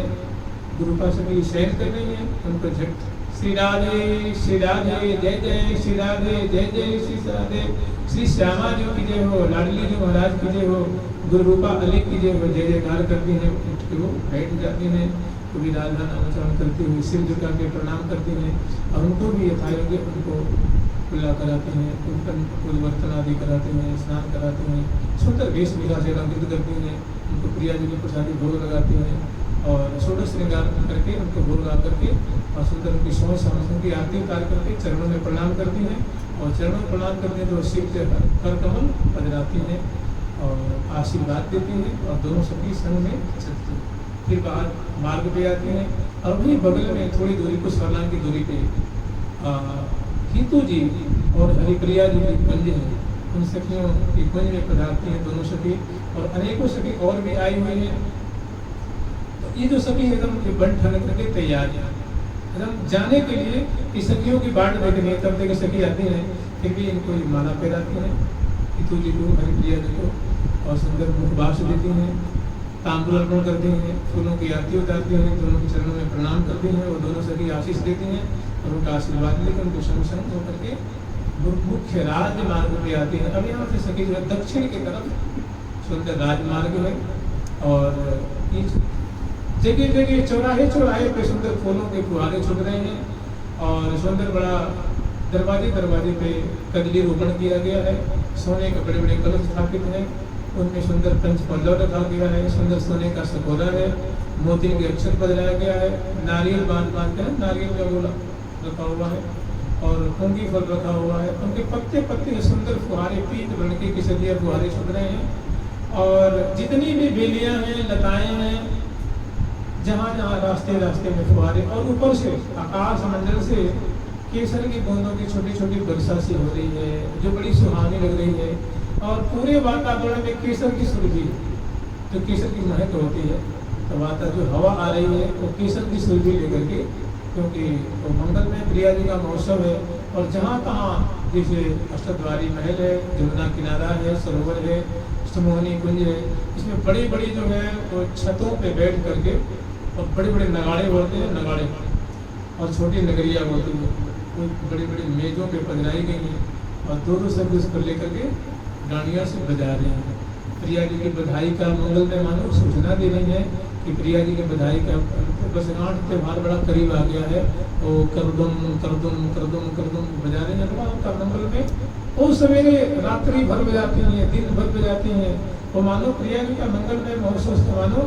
गुरुरूपा सखी शयन कर रही है, उनको झट श्री राधे जय जय श्री राधे जय जय श्री राधे श्री श्यामा जी की जय हो, लाडली जी महाराज की जय हो, गुरुरूपा अली की जय हो, जय जयकार करती हैं। उठ के वो बैठ जाती हैं, कभी राधा नाम उच्चारण करती हुई सिर झुका के प्रणाम करती हैं और उनको भी यथायोग्य उनको कुल्ला कराते हैं, उद्वर्तन आदि कराते हैं, स्नान कराते हैं, सुंदर वेशभूषा से अलंकृत करती हैं, उनको प्रिया जी की प्रसादी भोग लगाती हैं और 16 श्रृंगार करके उनको भोग लगा करके और सुंदर उनकी सोच समझ की आरती उतार करके चरणों में प्रणाम करती हैं और चरणों में प्रणाम करते हैं तो शिव से कर कमल पधराती हैं और आशीर्वाद देती हैं और दोनों सखी संग में चलती हैं। फिर बाहर मार्ग पे आती हैं और वहीं बगल में थोड़ी दूरी कुछ फरलांग की दूरी पे हितू जी और हरिप्रिया जी की कुंज है, उन सखियों की कुंज में पधारती हैं दोनों सखी और अनेकों सखी और भी आई हुई हैं। ये जो सखी एकदम बन ठन करके तैयार है एकदम जाने के लिए इस सखियों की बाट देखनी है, तब तक सखी आती हैं फिर भी इनको माला पहनाती हैं हितू जी को हरिप्रिया जी को और सुंदर मुखबास देती हैं, तांबूल अर्पण करती हैं, फूलों की आरती उतारती हैं, दोनों के चरणों में प्रणाम करती हैं और दोनों सखी आशीष देती हैं और उनका आशीर्वाद लेकर उनको संग संग होकर के मुख्य राजमार्ग पे आती हैं। अब यहाँ से सखी जो है दक्षिण की तरफ सुंदर राजमार्ग है और जगह जगह चौराहे पे सुंदर फूलों के फुहारे छुट रहे हैं और सुंदर बड़ा दरवाजे पे कजली रोपण किया गया है, सोने के बड़े बड़े कलश स्थापित हैं, उनमें सुंदर पंच पल्लव रखा गया है, सुंदर सोने का सकोरा है, मोती के अक्षर बदलाया गया है, नारियल बांध कर नारियल का गोला रखा हुआ है और पुंगी फल रखा हुआ है, उनके पत्ते सुंदर फुहारे पीत बन के किसलिए फुहारे छुट रहे हैं और जितनी भी बेलियां हैं लताएं हैं जहाँ जहाँ रास्ते में फुहारे और ऊपर से आकाश मंडल से केसर की बूंदों की छोटी छोटी वर्षा सी हो रही है जो बड़ी सुहानी लग रही है और पूरे वातावरण में केसर की सुरभि जो केसर की महक होती है तो जो हवा आ रही है वो केसर की सुरभि लेकर के, क्योंकि तो मंगल में प्रिया जी का महोत्सव है और जहाँ तहाँ जैसे अष्टद्वारी महल है, जमुना किनारा है, सरोवर है, समोहनी कुंज है, इसमें बड़ी बड़ी जो है वो छतों पे बैठ करके और बड़े बड़े नगाड़े बोलते हैं नगाड़े और छोटी नगरिया बोलती है, वो बड़ी बड़ी मेजों पे पधराई गई हैं और दोनों सब उस पर लेकर के डांडिया से बजा रहे हैं। प्रिया जी की बधाई का मंगल में मानो सूचना दे रही है कि प्रिया जी के बधाई का वर्षगांठ त्योहार बड़ा करीब आ गया है। वो करदम करदम करदम करदम बजा रहे हैं का मंगल में, वो सवेरे रात्रि भर बजाती हैं, दिन भर बजाती हैं। वो मानो प्रिया जी का मंगल में महोत्सव मानो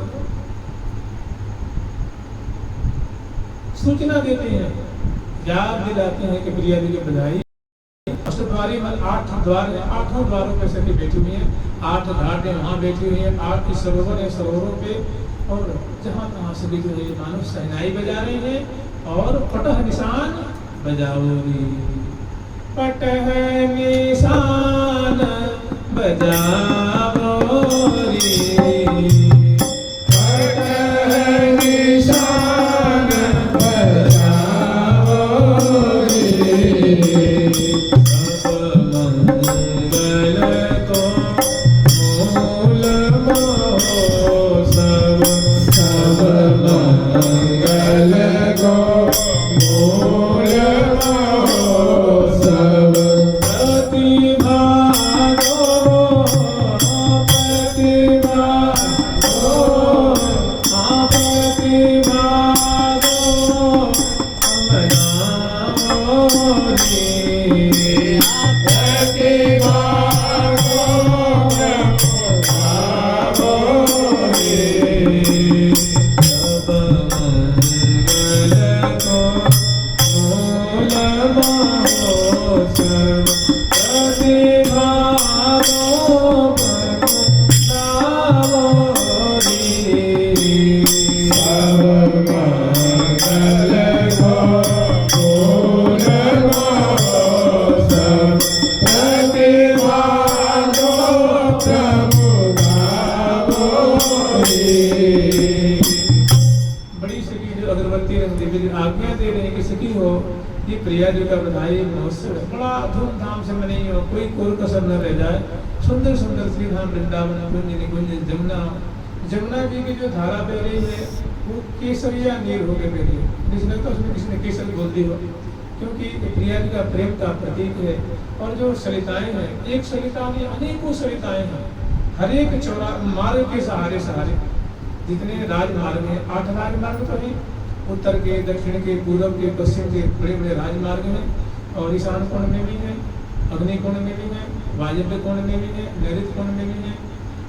सूचना देते हैं, याद दिलाते हैं कि प्रिया जी की बधाई। अष्टद्वारी में 8 द्वार है, 8 द्वारों पे सभी बैठी हुई हैं, 8 घाटें वहाँ बैठी हुई हैं, 8 सरोवर है, सरोवरों पे और जहाँ तहाँ सभी जो है मानो सहनाई बजा रहे हैं और पटह निशान बजाओगी, पटह निशान बजाओगी, पटह निशान बजाओगी। आज्ञा दे रहे हैं कि सखी हो, ये प्रिया जी का बधाई महोत्सव बड़ा धूमधाम से मनाइए, कोई कोई कसर न रह जाए। सुंदर सुंदर श्री धाम वृंदावन कुंज निकुंज जमुना, जमुना जी की जो धारा बह रही है वो केसरिया नीर हो गए बह रही है। जिसने तो उसमें किसी ने केसर बोल दी हो, क्योंकि प्रिया जी का प्रेम का प्रतीक है। और जो सरिताएं हैं, एक सरिता नहीं अनेकों सरिताएं हैं, हर एक चौरा मार्ग के सहारे सहारे जितने राजमार्ग हैं, 8 राजमार्ग तो है, उत्तर के, दक्षिण के, पूर्व के, पश्चिम के बड़े बड़े राजमार्ग हैं। और ईशान कोण में भी है, अग्नि कोण में भी है, वायव्य कोण में भी है, नैऋत्य कोण में भी है।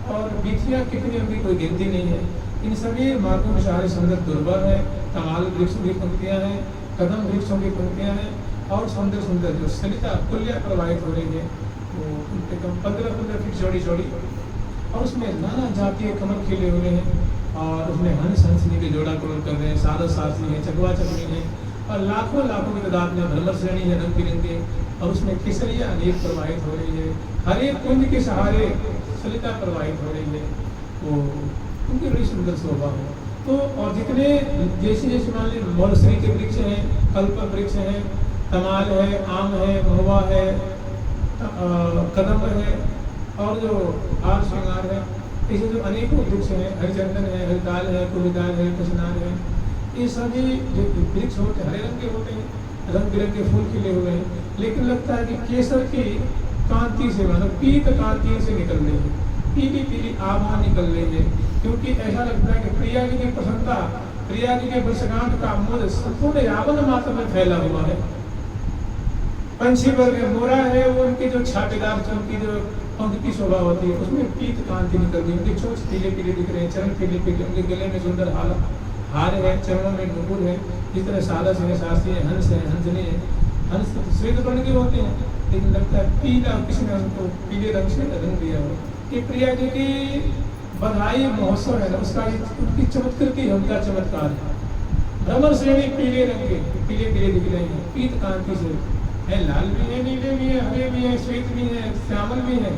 और वीथियाँ कितनी उनकी कोई गिनती नहीं है। इन सभी मार्गों के सहारे सुंदर दुर्बा है, कमाल वृक्षों की पंक्तियाँ हैं, कदम वृक्षों की पंक्तियाँ हैं और सुंदर सुंदर जो सलिता कुल्या प्रवाहित हो रही है वो कम से कम 15-15 फीट चौड़ी चौड़ी। और उसमें नाना जातीय कमल खिले हुए हैं और उसमें हंस हंसनी के जोड़ा करोड़ कर रहे हैं, सारस सारसी है, चकवा चकवी है और लाखों लाखों की तादाद में भ्रमर श्रेणी है रंग बिरंगे। और उसमें केसरिया अनेक प्रवाहित हो रही है, हर एक कुंज के सहारे सलिता प्रवाहित हो रही है। वो उनकी बड़ी सुंदर शोभा है। तो और जितने जैसे जैसे मान लीजिए मोलश्री के वृक्ष हैं, कल्प वृक्ष हैं, तमाल है, आम है, महुआ है, कदम्ब है और जो आर श्रृंगार है, ऐसे जो अनेकों वृक्ष हैं, हरिचंदन है, हरिताल है, कुलिदाल है, कृष्णार है, ये सभी जो वृक्ष होते हैं हरे रंग के होते हैं, रंग बिरंगे फूल खिले हुए हैं। लेकिन लगता है कि केसर की कांति से मानो पीत कांति से निकल रही है, पीली पीली आभा निकल रही है। क्योंकि ऐसा लगता है कि प्रिया जी की प्रसन्नता, प्रिया जी के वर्षगांठ का मोद संपूर्ण यावन मात्र में फैला हुआ है। पंछी वर्ग मोरा है, वो उनके जो छापेदार चमकी जो पंख की शोभा होती है उसमें पीत कांति निकल रही है। उनके चोंच पीले पीले दिख रहे हैं, चरण पीले पीले, उनके गले में सुंदर हार है, चरणों में नुपुर है। जिस तरह सारस है, शास्त्री है, हंस है, हंसनी है, हंस श्वेत वर्ण के होते हैं लेकिन लगता है पीला, किसी ने उनको पीले रंग से रंग दिया हो। ये प्रिया जी की बधाई महोत्सव है ना, उसका उनकी चमत्कृति है, उनका चमत्कार है। भ्रमर श्रेणी पीले रंग के पीले पीले दिख रहे हैं, पीत कांति से है, लाल भी है, नीले भी है, हरे भी है, श्वेत भी है, श्यामल भी है,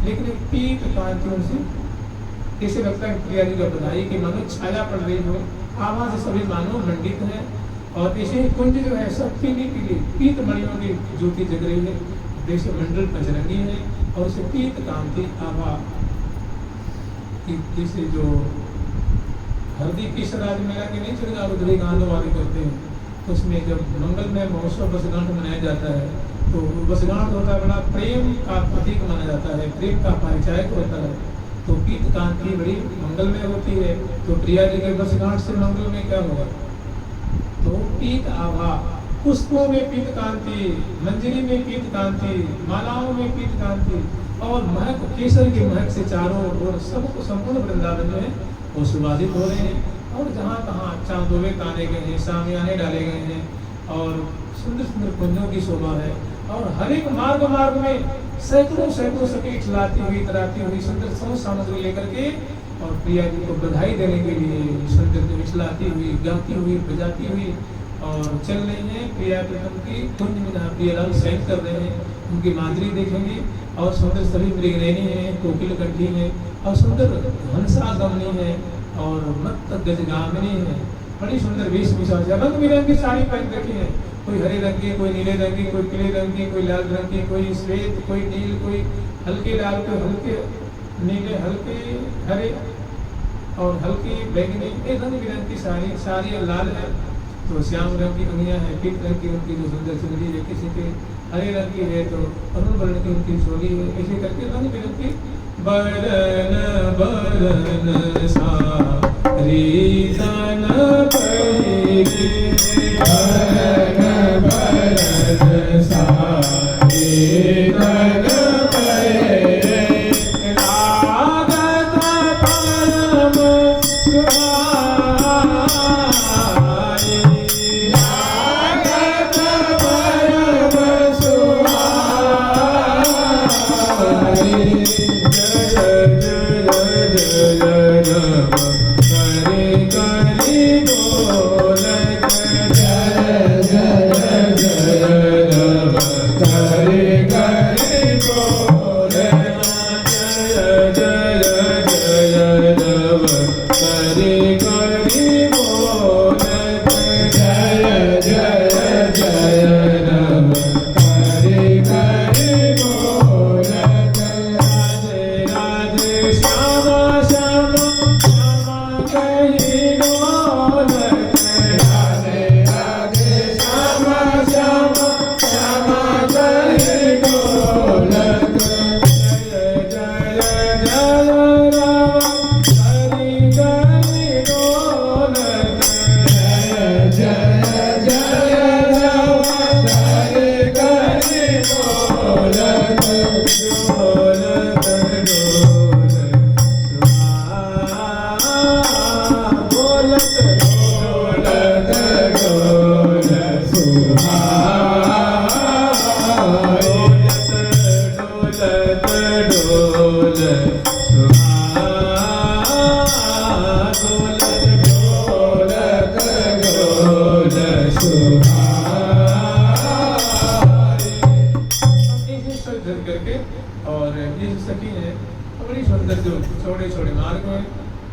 लेकिन पीत कांतियों से ऐसे लगता है प्रिया जी का बधाई की मानो छाया पड़ रही हो, आवाज से सभी मानो मंडित है। और ऐसे ही कुंज जो है सब पीली पीली पीत मणियों की ज्योति जग रही है, जैसे मंडल पंचरंगी है और उसे पीत कांति आभा जैसे जो हल्दी केसर राज मेला के नहीं चलेगा रुद्री गानों वाले करते हैं, तो उसमें जब मंगल में महोत्सव वर्षगांठ मनाया जाता है तो वर्षगांठ होता है बड़ा प्रेम का प्रतीक माना जाता है, प्रेम का परिचायक होता है। तो पीत कांति बड़ी मंगलमय होती है। तो प्रिया जी के वर्षगांठ से मंगलमय क्या होगा? तो पीत आभा, पुष्पों में पीत कांति, मंजरी में पीत कांति, मालाओं में पीत कांति और महक, केसर की महक से चारों ओर सब संपूर्ण वृंदावन में वो सुवासित हो रहे हैं। और जहाँ तहाँ चांदोवे ताने गए हैं, सामियाने डाले गए हैं और सुंदर सुंदर कुंजों की शोभा है। और हर एक मार्ग मार्ग में सैकड़ों सैकड़ों सखी खिलाती हुई तराती हुई सुंदर समस्त सामग्री लेकर के और प्रिया जी को बधाई देने के लिए सुंदर खिलाती हुई, गाती हुई, बजाती हुई और चल रही हैं। प्रिया प्रीतम की कुंज में जहाँ प्रियलाल शयन कर रहे हैं उनकी माधुरी देखेंगे। और सुंदर सभी मृगनयनी है, कोकिल कंठी है और सुंदर हंसागमनी है और मत्त गजगामिनी है। बड़ी सुंदर वेशभूषा से रंग बिरंगी साड़ी पहन रखी है, कोई हरे रंग की, कोई नीले रंग की, कोई पीले रंग की, कोई लाल रंग की, कोई श्वेत, कोई नील, कोई हल्के लाल, कोई हल्के नीले, हल्के हरे और हल्की बैगनी, एक रंग बिरंग की साड़ी लाल है तो श्याम रंग की अंगियां हैं, पीत रंग की उनकी जो सुंदर चुनरी है, किसी के हरे रंग की है तो अरुण वर्ण की उनकी चोली है। ऐसे करके रंग बिरंग की बरन बरन सारी तन पैगी, बरन बरन सारी तन पैगी, लागत परम सुहाई, लागत परम सुहाई।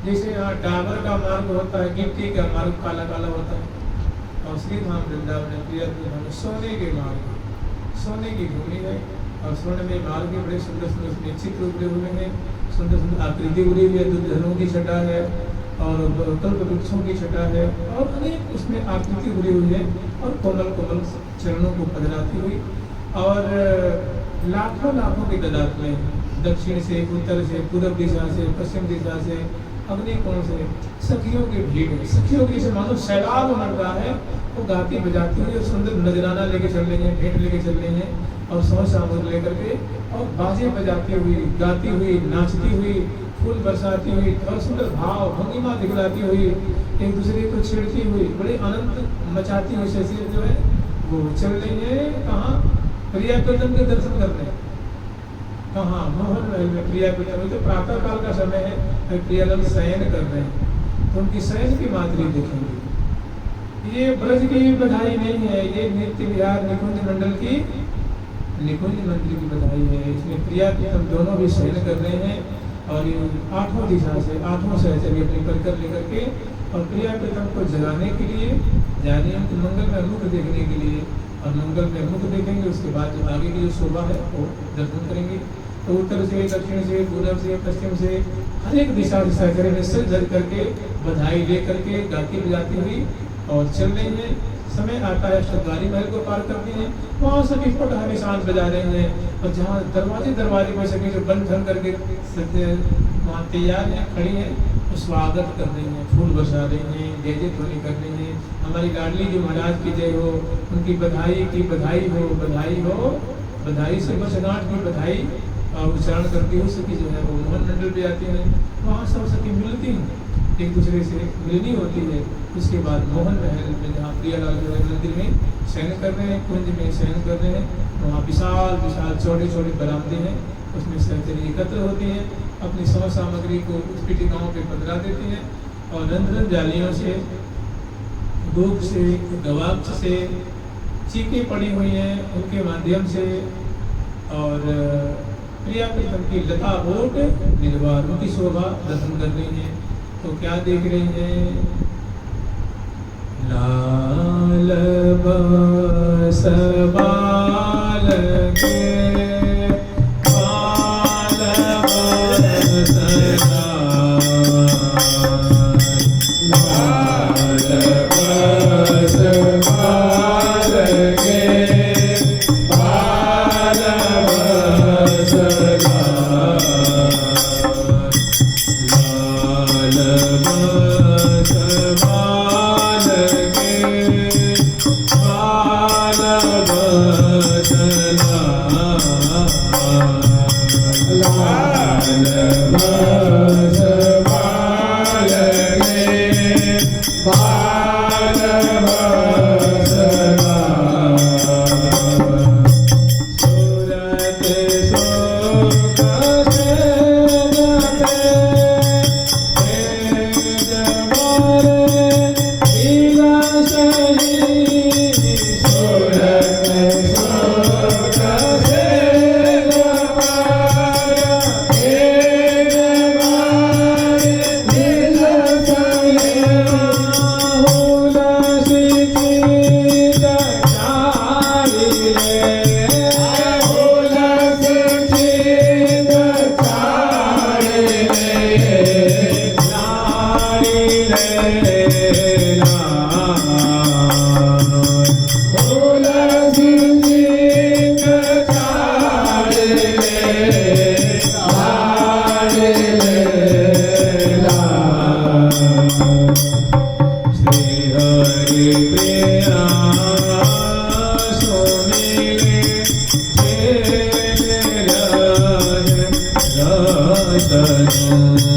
जैसे यहाँ डाबर का मार्ग होता है, गिट्टी का मार्ग काला काला होता है और श्री धाम वृंदावन प्रिया सोने के मार्ग, सोने की भूमि है और स्वर्ण में मार्ग के बड़े सुंदर सुंदर चित्र उभरे हुए हैं, सुंदर सुंदर आकृति उभरी हुई है, दुर्धनों की छटा है और कल्प वृक्षों की छटा है और अनेक उसमें आकृति उभरी हुई है और कोमल कोमल चरणों को पधराती हुई और लाखों लाखों के ददात में दक्षिण से, उत्तर से, पूर्व दिशा से, पश्चिम दिशा से, अग्नि कोण से सखियों की भीड़ है। सखियों की से मानो सैलाब उमड़ रहा है, वो गाती बजाती हुई और सुंदर नजराना लेके चल रही हैं, भेंट लेके चल रही हैं और सौ सामग्री लेकर के और बाजे बजाती हुई, गाती हुई, नाचती हुई, फूल बरसाती हुई और सुंदर भाव भंगिमा दिखलाती हुई, एक दूसरे को छेड़ती हुई, बड़े आनंद मचाती हुई से जो है वो चल रही है। कहाँ? प्रिया प्रीतम के दर्शन करने। कहाँ? मोहन महल में प्रिया प्रीतम। तो प्रातः काल का समय है, प्रियालाल शयन कर रहे हैं तो उनकी शयन की माधुरी देखेंगे। ये ब्रज की बधाई नहीं है, ये नित्य विहार निकुंज मंडल की, निकुंज मंदिर की बधाई है। इसमें प्रिया प्रीतम दोनों भी शयन कर रहे हैं और ये आठों दिशा से, आठों सहचर्य अपनी परिकर लेकर के और प्रिया प्रीतम को जगाने के लिए जा रहे हैं, मंगल में मुख देखने के लिए और मंगल में मुख देखेंगे। उसके बाद जो आगे की जो शोभा है वो दर्शन करेंगे। तो उत्तर से, दक्षिण से, पूर्व से, पश्चिम से, हर एक दिशा से सहचर्य में सिर धर करके बधाई ले करके गाती बजाती हुई और चल रही है। समय आता है अष्टद्वारी महल को पार करते हैं, वहाँ सभी पटहा निशान बजा रहे हैं और जहाँ दरवाजे में सभी जो बंद ठन करके वहाँ तैयार हैं, खड़ी हैं, तो स्वागत कर रही हैं, फूल बरसा रही हैं, जय जय ध्वनि कर रही हैं, हमारी लाडली जी महाराज की जय हो, उनकी बधाई हो, बधाई से वर्षगांठ की बधाई उच्चारण करती हो सकी जो है वो मोहन मंडल पे आती हैं, वहाँ सब सखी मिलती हैं, एक दूसरे से मिलनी होती है। उसके बाद मोहन महल में जहाँ प्रियालाल जो है मंदिर में शयन कर रहे हैं, कुंज में शयन कर रहे हैं, वहाँ विशाल छोटे छोटे बरामदे हैं, उसमें सहचरी एकत्र होती हैं, अपनी सौ सामग्री को उत्पीठिकाओं पे पधरा देती हैं और रंध्रन जालियों से, दूब से, गवाक्ष से, चीखें पड़ी हुई हैं उनके माध्यम से और प्रिया प्रीतम की लता ओट निर्वार उनकी शोभा दर्शन कर रही हैं। तो क्या देख रही हैं? लाल बस बाल के बाल बस लाल बस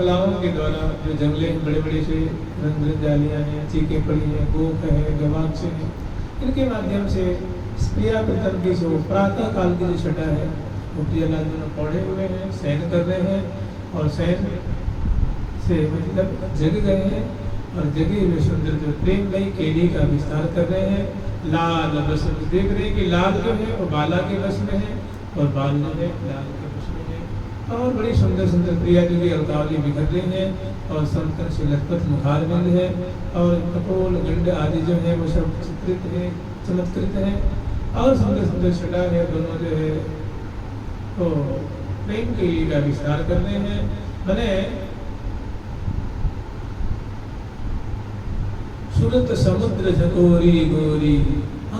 बाल के बाल बस इनके माध्यम से प्रिया प्रीतम की जो प्रातः काल की जो छटा है वो प्रियालाल दोनों पौधे हुए हैं, शयन कर रहे हैं और शयन से मतलब जग गए हैं और जगे हुए सुंदर जो प्रेममयी केली का विस्तार कर रहे हैं। लाल बस देख रहे हैं कि लाल जो है वो बाला के बस में है और बाल जो है लाल के बस में है और बड़ी सुंदर सुंदर प्रिया जी की अलकावली बिखर रही है और संतन से लखपत मुखार बिंद है और कपोल गंड आदि जो है वो सब चित्रित है, चमत्कृत है और सुंदर सुंदर छटा है। दोनों जो है तो प्रेम के लिए का विस्तार कर रहे हैं। मैंने सुरत समुद्र झकोरी गोरी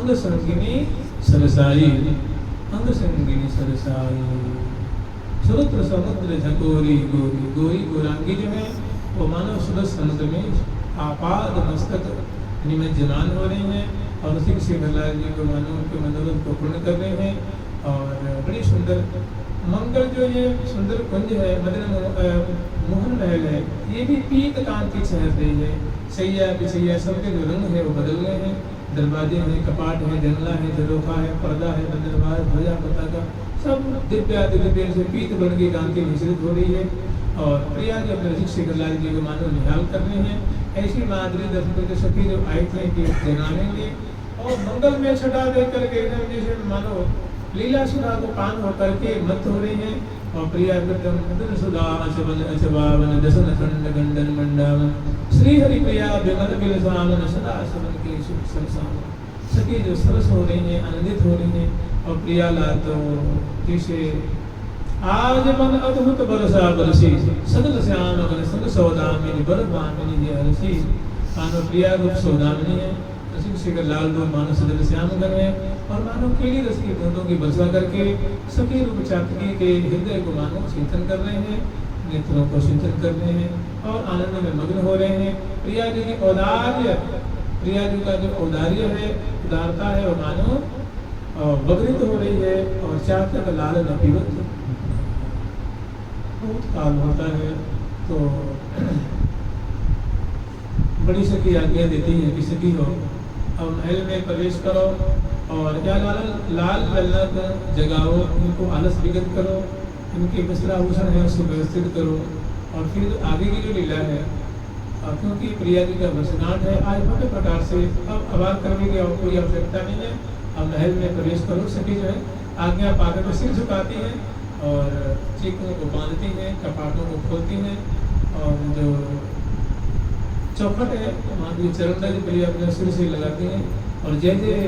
अंग संगिनी सरसाई, अंग संगिनी सरसाई, सुरुद्र समुद्र झकोरी गोरी, गोरी गौरांगी जो है वो मानव सूरज समुद्र में आपाद मस्तक निमज्जमान हो रही हैं और उसी से प्रहलाद जी को मानव उनके मनोरथ को पूर्ण कर रहे हैं। और बड़ी सुंदर मंगल जो ये सुंदर कुंज है, मदन मोहन महल है, ये भी पीत कांति छहर रही है। सैया बिछैया सबके जो रंग है वो बदल गए हैं, दरवाजे हैं, कपाट है, जंगला है, झरोखा है, पर्दा है, बंदरबार, ध्वजा पताका सब दिव्य दिव्य से पीत वर्ण की कांति मिश्रित हो रही है। और प्रिया जी अपने रसिक शेखरलाल जी को मानो निहाल कर रहे हैं। ऐसी माधुरी दर्शन के सखी जो आए थे कि जगानेंगे और मंगल में छटा दे करके एकदम जैसे मानो लीला सुधा को पान होकर के मत हो रही है। और प्रिया एकदम मदन सुधा अचबल अचबावन दसन खंड गंडन मंडावन श्री हरि प्रिया विमल बिलसावन सदा सबन के सुख संसावन। सखी जो सरस हो रही हैं, आनंदित हो रही हैं। और प्रिया लाल तो जैसे आज मन अद्भुत बरसा बरसी, सगल श्याम गण संग सौदामिनी बर भामिनी जय हरसी। मानो प्रिया रूप सौदामिनी है, रसिक शेखर लाल दो मानो सगल श्याम गण है। और मानो केली रस की बूंदों की वर्षा करके सखी रूप चातकी के हृदय को मानो चिंतन कर रहे हैं, नेत्रों को चिंतन कर रहे हैं और आनंद में मग्न हो रहे हैं। प्रिया जी की औदार्य, प्रिया जी का जो औदार्य है, उदारता है, वो मानो बगरित हो रही है। और चातक लाल न पीवत बहुत काल होता है तो बड़ी सखी आज्ञा देती है कि सखी हो अब महल में प्रवेश करो और क्या लाल लाल लल्ला को जगाओ, इनको आलस विगत करो, इनके वस्त्राभूषण है उसको व्यवस्थित करो। और फिर आगे की जो लीला है, क्योंकि प्रिया जी का वर्षगांठ है, आज भव्य प्रकार से अब आवाज करने की कोई आवश्यकता नहीं है। अब महल में प्रवेश करो। सखी जो है आज्ञा पाकर तो सिर झुकाती है और चीखों को बांधती हैं, कपाटों को खोलती हैं। और जो चौखट है वहाँ भी चरण प्रिया अपने सिर से लगाती हैं और जय जय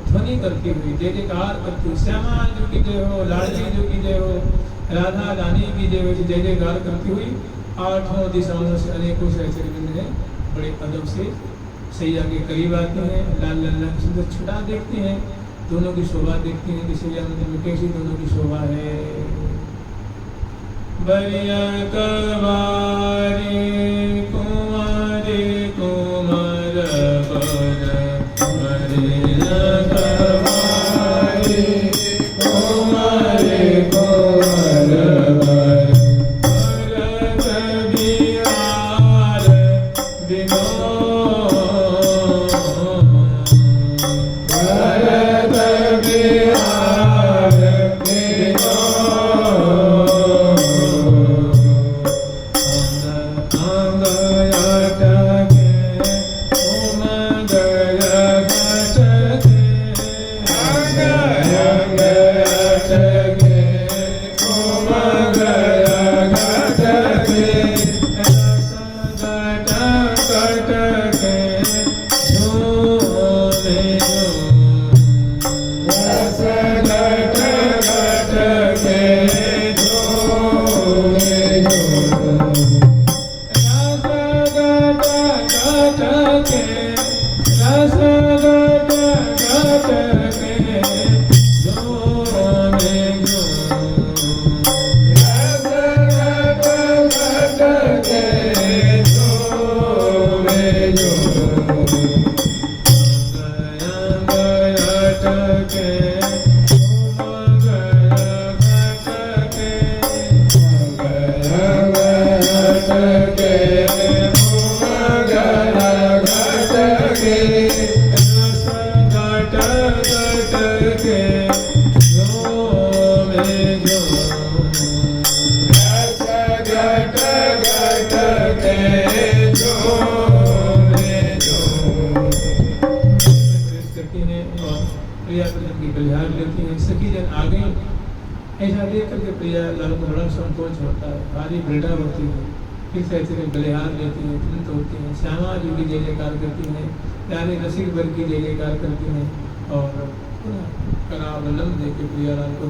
ध्वनि करती हुई, जय जयकार करती हुई, श्यामा जो की जय हो, लाडली जो की जय हो, राधा रानी की जय हो, जय जयकार करती हुई आठों दिशाओं से अनेकों सहचर्य है बड़े अदब से सैया के करीब आती हैं। लाल लल्ला की सुंदर छटा देखती हैं, दोनों की शोभा देखती हैं कि सैया में कैसी दोनों की शोभा है। बरिया कवारी कुमारी कुमार पद, बरिया कवारी कुमारी कुमार पद, भरत बिहार विनोद, भरत बिहार ऐसा देख करके प्रिया लाल को बड़ा संकोच होता है, भारी पीड़ा होती है। फिर से ऐसे बलिहार लेती है, तुरंत होती है, श्यामा जी की जय जयकार करती हैं, प्यारे रसिक वर्ग की जय जयकार करती हैं और पुनः करावलंब दे के प्रिया लाल को